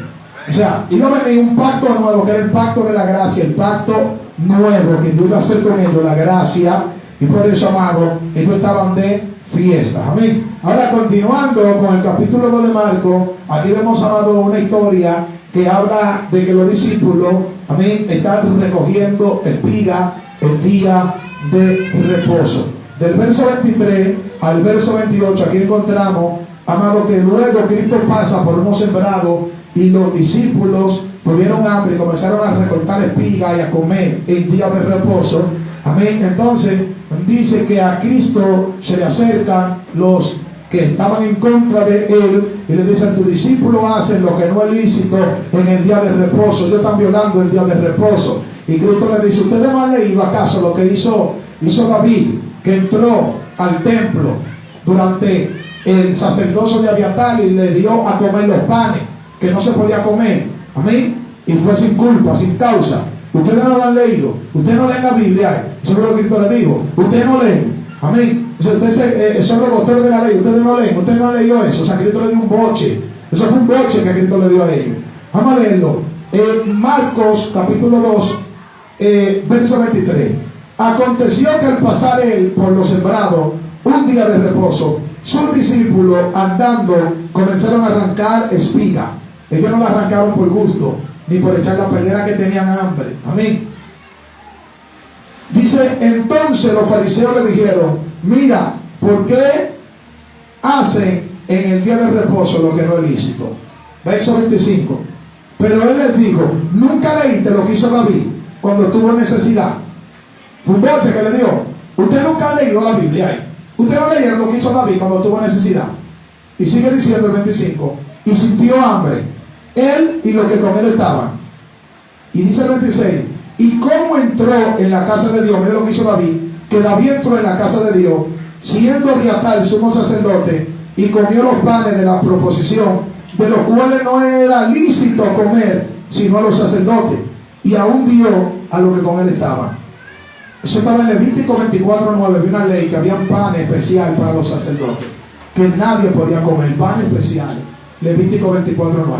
O sea, iba a venir un pacto nuevo, que era el pacto de la gracia, el pacto nuevo que Dios iba a hacer con ellos, la gracia. Y por eso, amado, ellos estaban de fiesta. Amén. Ahora, continuando con el capítulo 2 de Marcos, aquí vemos, amado, una historia que habla de que los discípulos, amén, están recogiendo espiga el día de reposo. Del verso 23 al verso 28, aquí encontramos, amado, que luego Cristo pasa por unos sembrados y los discípulos tuvieron hambre y comenzaron a recortar espigas y a comer en día de reposo. Amén. Entonces dice que a Cristo se le acercan los que estaban en contra de él y le dicen: tus discípulos hacen lo que no es lícito en el día de reposo, ellos están violando el día de reposo. Y Cristo le dice: ¿ustedes no han leído acaso lo que hizo David, que entró al templo durante el sacerdocio de Abiatar y le dio a comer los panes que no se podía comer? Amén. Y fue sin culpa, sin causa. Ustedes no lo han leído, ustedes no leen la Biblia. Eso es lo que Cristo le dijo: ustedes no leen. Amén. O sea, ustedes son los doctores de la ley, ustedes no leen, ustedes no han leído eso. O sea, Cristo le dio un boche. Eso fue un boche que Cristo le dio a ellos. Vamos a leerlo. Marcos capítulo 2, verso 23. Aconteció que al pasar él por los sembrados un día de reposo, sus discípulos andando comenzaron a arrancar espiga. Ellos no la arrancaron por gusto, ni por echar la perdera, que tenían hambre. Amén. Dice: entonces los fariseos le dijeron: mira, ¿por qué hacen en el día de reposo lo que no es lícito? Verso 25. Pero él les dijo: ¿nunca leíste lo que hizo David cuando tuvo necesidad? Fue un boche que le dio. Usted nunca ha leído la Biblia. Usted no leyeron lo que hizo David cuando tuvo necesidad. Y sigue diciendo el 25: y sintió hambre, él y los que con él estaban. Y dice el 26: y cómo entró en la casa de Dios. Mire lo que hizo David, que David entró en la casa de Dios, siendo Abiatar el sumo sacerdote, y comió los panes de la proposición, de los cuales no era lícito comer sino a los sacerdotes, y aún dio a los que con él estaban. Eso estaba en Levítico 24:9. Había una ley que había un pan especial para los sacerdotes, que nadie podía comer, pan especial. Levítico 24:9.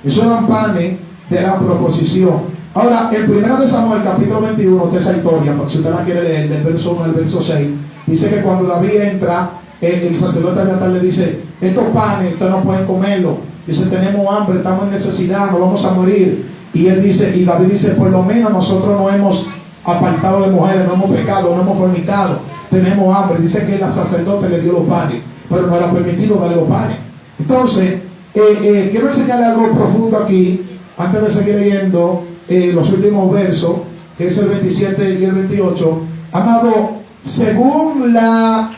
Esos eran panes de la proposición. Ahora, en 1 de Samuel capítulo 21, de esa historia, si usted la quiere leer, del verso 1 al verso 6, dice que cuando David entra, el sacerdote Abiatar le dice: estos panes ustedes no pueden comerlos. Dice: tenemos hambre, estamos en necesidad, nos vamos a morir. Y él dice, y David dice: por lo menos nosotros no hemos apartado de mujeres, no hemos pecado, no hemos fornicado, tenemos hambre. Dice que el sacerdote le dio los panes, pero no era permitido darle los panes. Entonces, quiero enseñarle algo profundo aquí, antes de seguir leyendo los últimos versos, que es el 27 y el 28. Amado, según la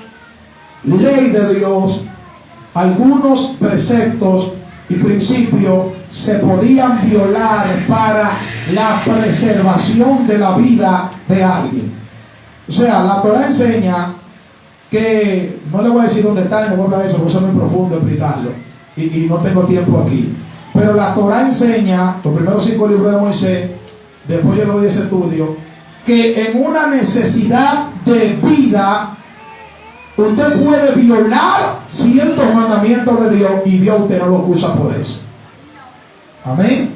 ley de Dios, algunos preceptos y principios se podían violar para la preservación de la vida de alguien. O sea, la Torah enseña que, no le voy a decir dónde está, no voy a hablar de eso, porque eso es muy profundo explicarlo, y no tengo tiempo aquí. Pero la Torah enseña, los primeros 5 libros de Moisés, después yo le doy ese estudio, que en una necesidad de vida usted puede violar ciertos mandamientos de Dios y Dios usted no lo acusa por eso. Amén.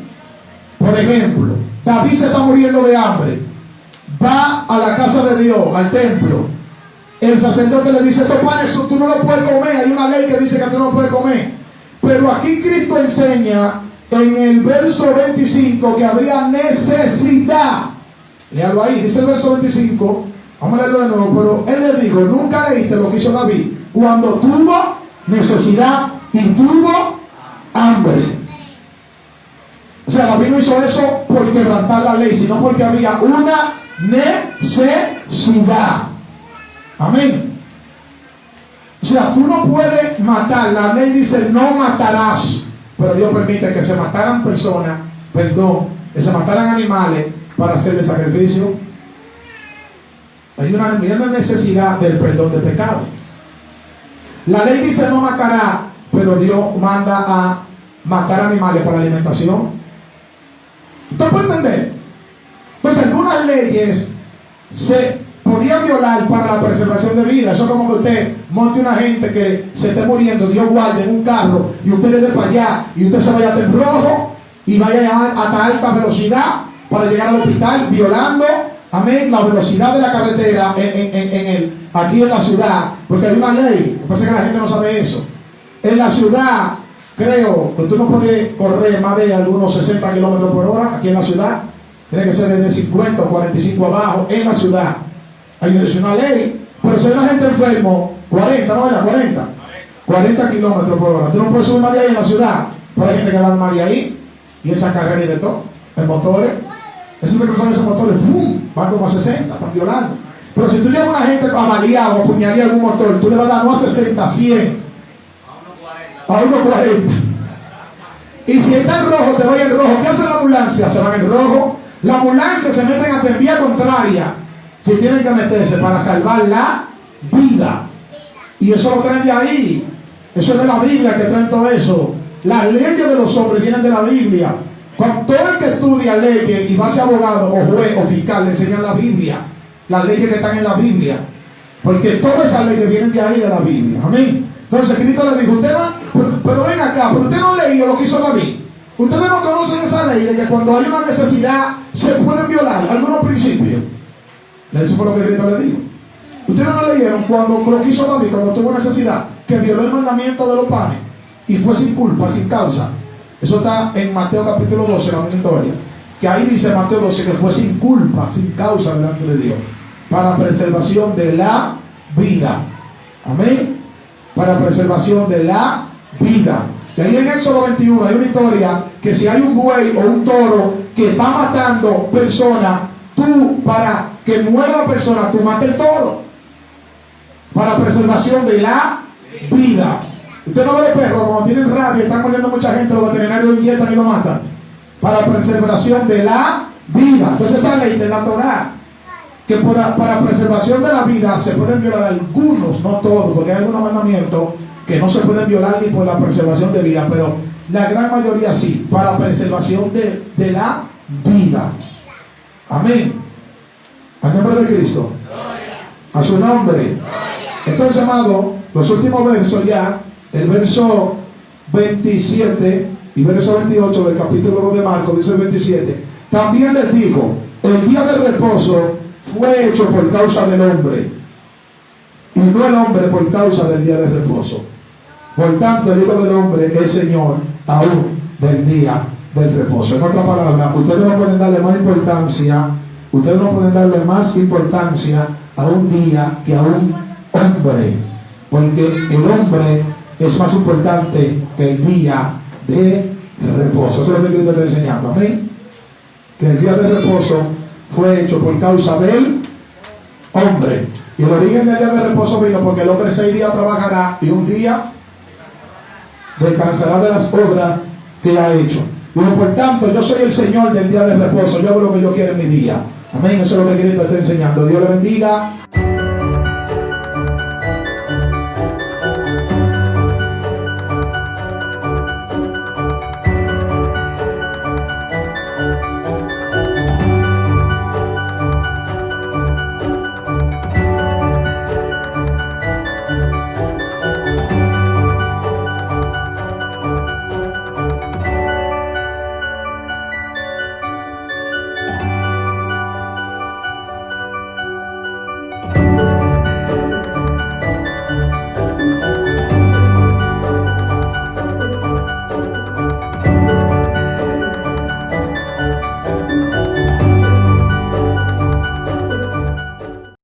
Por ejemplo, David se está muriendo de hambre, va a la casa de Dios, al templo. El sacerdote le dice: estos panes tú no los puedes comer, hay una ley que dice que tú no puedes comer. Pero aquí Cristo enseña en el verso 25 que había necesidad. Léalo ahí, dice el verso 25. Vamos a leerlo de nuevo. Pero él le dijo: nunca leíste lo que hizo David cuando tuvo necesidad y tuvo hambre. O sea, David no hizo eso por quebrantar la ley, sino porque había una necesidad. Amén. O sea, tú no puedes matar. La ley dice: no matarás. Pero Dios permite que se mataran personas, que se mataran animales para hacerle sacrificio. Hay una necesidad del perdón de pecado. La ley dice: no matará, pero Dios manda a matar animales para alimentación. ¿Usted puede entender? Pues algunas leyes se podían violar para la preservación de vida. Eso es como que usted monte una gente que se esté muriendo, Dios guarde, en un carro, y usted le dé para allá, y usted se vaya en rojo y vaya a alta velocidad para llegar al hospital, violando, amén, la velocidad de la carretera aquí en la ciudad, porque hay una ley. Me parece que la gente no sabe eso. En la ciudad, creo que tú no puedes correr más de algunos 60 kilómetros por hora aquí en la ciudad. Tiene que ser desde 50 o 45 abajo en la ciudad. Hay una ley, Pero si hay una gente enfermo, 40, ¿no? ¿Verdad? 40 kilómetros por hora. Tú no puedes subir más de ahí en la ciudad. Pero hay gente que va más de ahí y echa carrera y de todo. En motores. Esos que son esos motores, ¡fum! Van como a 60, están violando. Pero si tú llevas a una gente avaliada o apuñalada algún motor, tú le vas a dar no a 60, a 100. A 1.40. Y si está en rojo, te va en rojo. ¿Qué hace la ambulancia? Se van en rojo. La ambulancia se meten a vía contraria. Si tienen que meterse para salvar la vida. Y eso lo traen de ahí. Eso es de la Biblia que traen todo eso. Las leyes de los hombres vienen de la Biblia. Cuando todo el que estudia leyes y va a ser abogado o juez o fiscal le enseñan la Biblia. Las leyes que están en la Biblia. Porque todas esas leyes vienen de ahí de la Biblia. Amén. Entonces Cristo le dijo, usted no, pero ven acá, pero usted no ha leído lo que hizo David. Ustedes no conocen esa ley de que cuando hay una necesidad se pueden violar algunos principios. Eso fue lo que Cristo le dijo. Ustedes no leyeron cuando lo que hizo David, cuando tuvo necesidad, que violó el mandamiento de los panes y fue sin culpa, sin causa. Eso está en Mateo capítulo 12, la misma historia. Que ahí dice Mateo 12 que fue sin culpa, sin causa delante de Dios, para preservación de la vida. Amén. Para preservación de la vida. Y ahí en Éxodo 21 hay una historia que si hay un buey o un toro que está matando personas, tú para que muera la persona, tú matas el toro. Para preservación de la vida. Usted no ve los perros cuando tienen rabia, están muriendo mucha gente, los veterinarios lo inyectan y lo matan. Para preservación de la vida. Entonces esa ley de la Torá, que para preservación de la vida se pueden violar algunos, no todos, porque hay algunos mandamientos que no se pueden violar ni por la preservación de vida, pero la gran mayoría sí, para preservación de la vida. Amén. Al nombre de Cristo. A su nombre. Entonces, amado, los últimos versos ya, el verso 27 y verso 28 del capítulo 2 de Marcos, dice el 27, también les digo, el día de reposo fue hecho por causa del hombre, y no el hombre por causa del día de reposo. Por tanto, el Hijo del Hombre es Señor aún del día del reposo. En otras palabras, ustedes no pueden darle más importancia, a un día que a un hombre, porque el hombre es más importante que el día de reposo. Eso es lo que Cristo está enseñando. Amén. Que el día de reposo fue hecho por causa del hombre. Y el origen del día de reposo vino porque el hombre 6 días trabajará y un día descansará de las obras que ha hecho. Y por tanto, yo soy el Señor del día de reposo. Yo hago lo que yo quiero en mi día. Amén. Eso es lo que Cristo está enseñando. Dios le bendiga.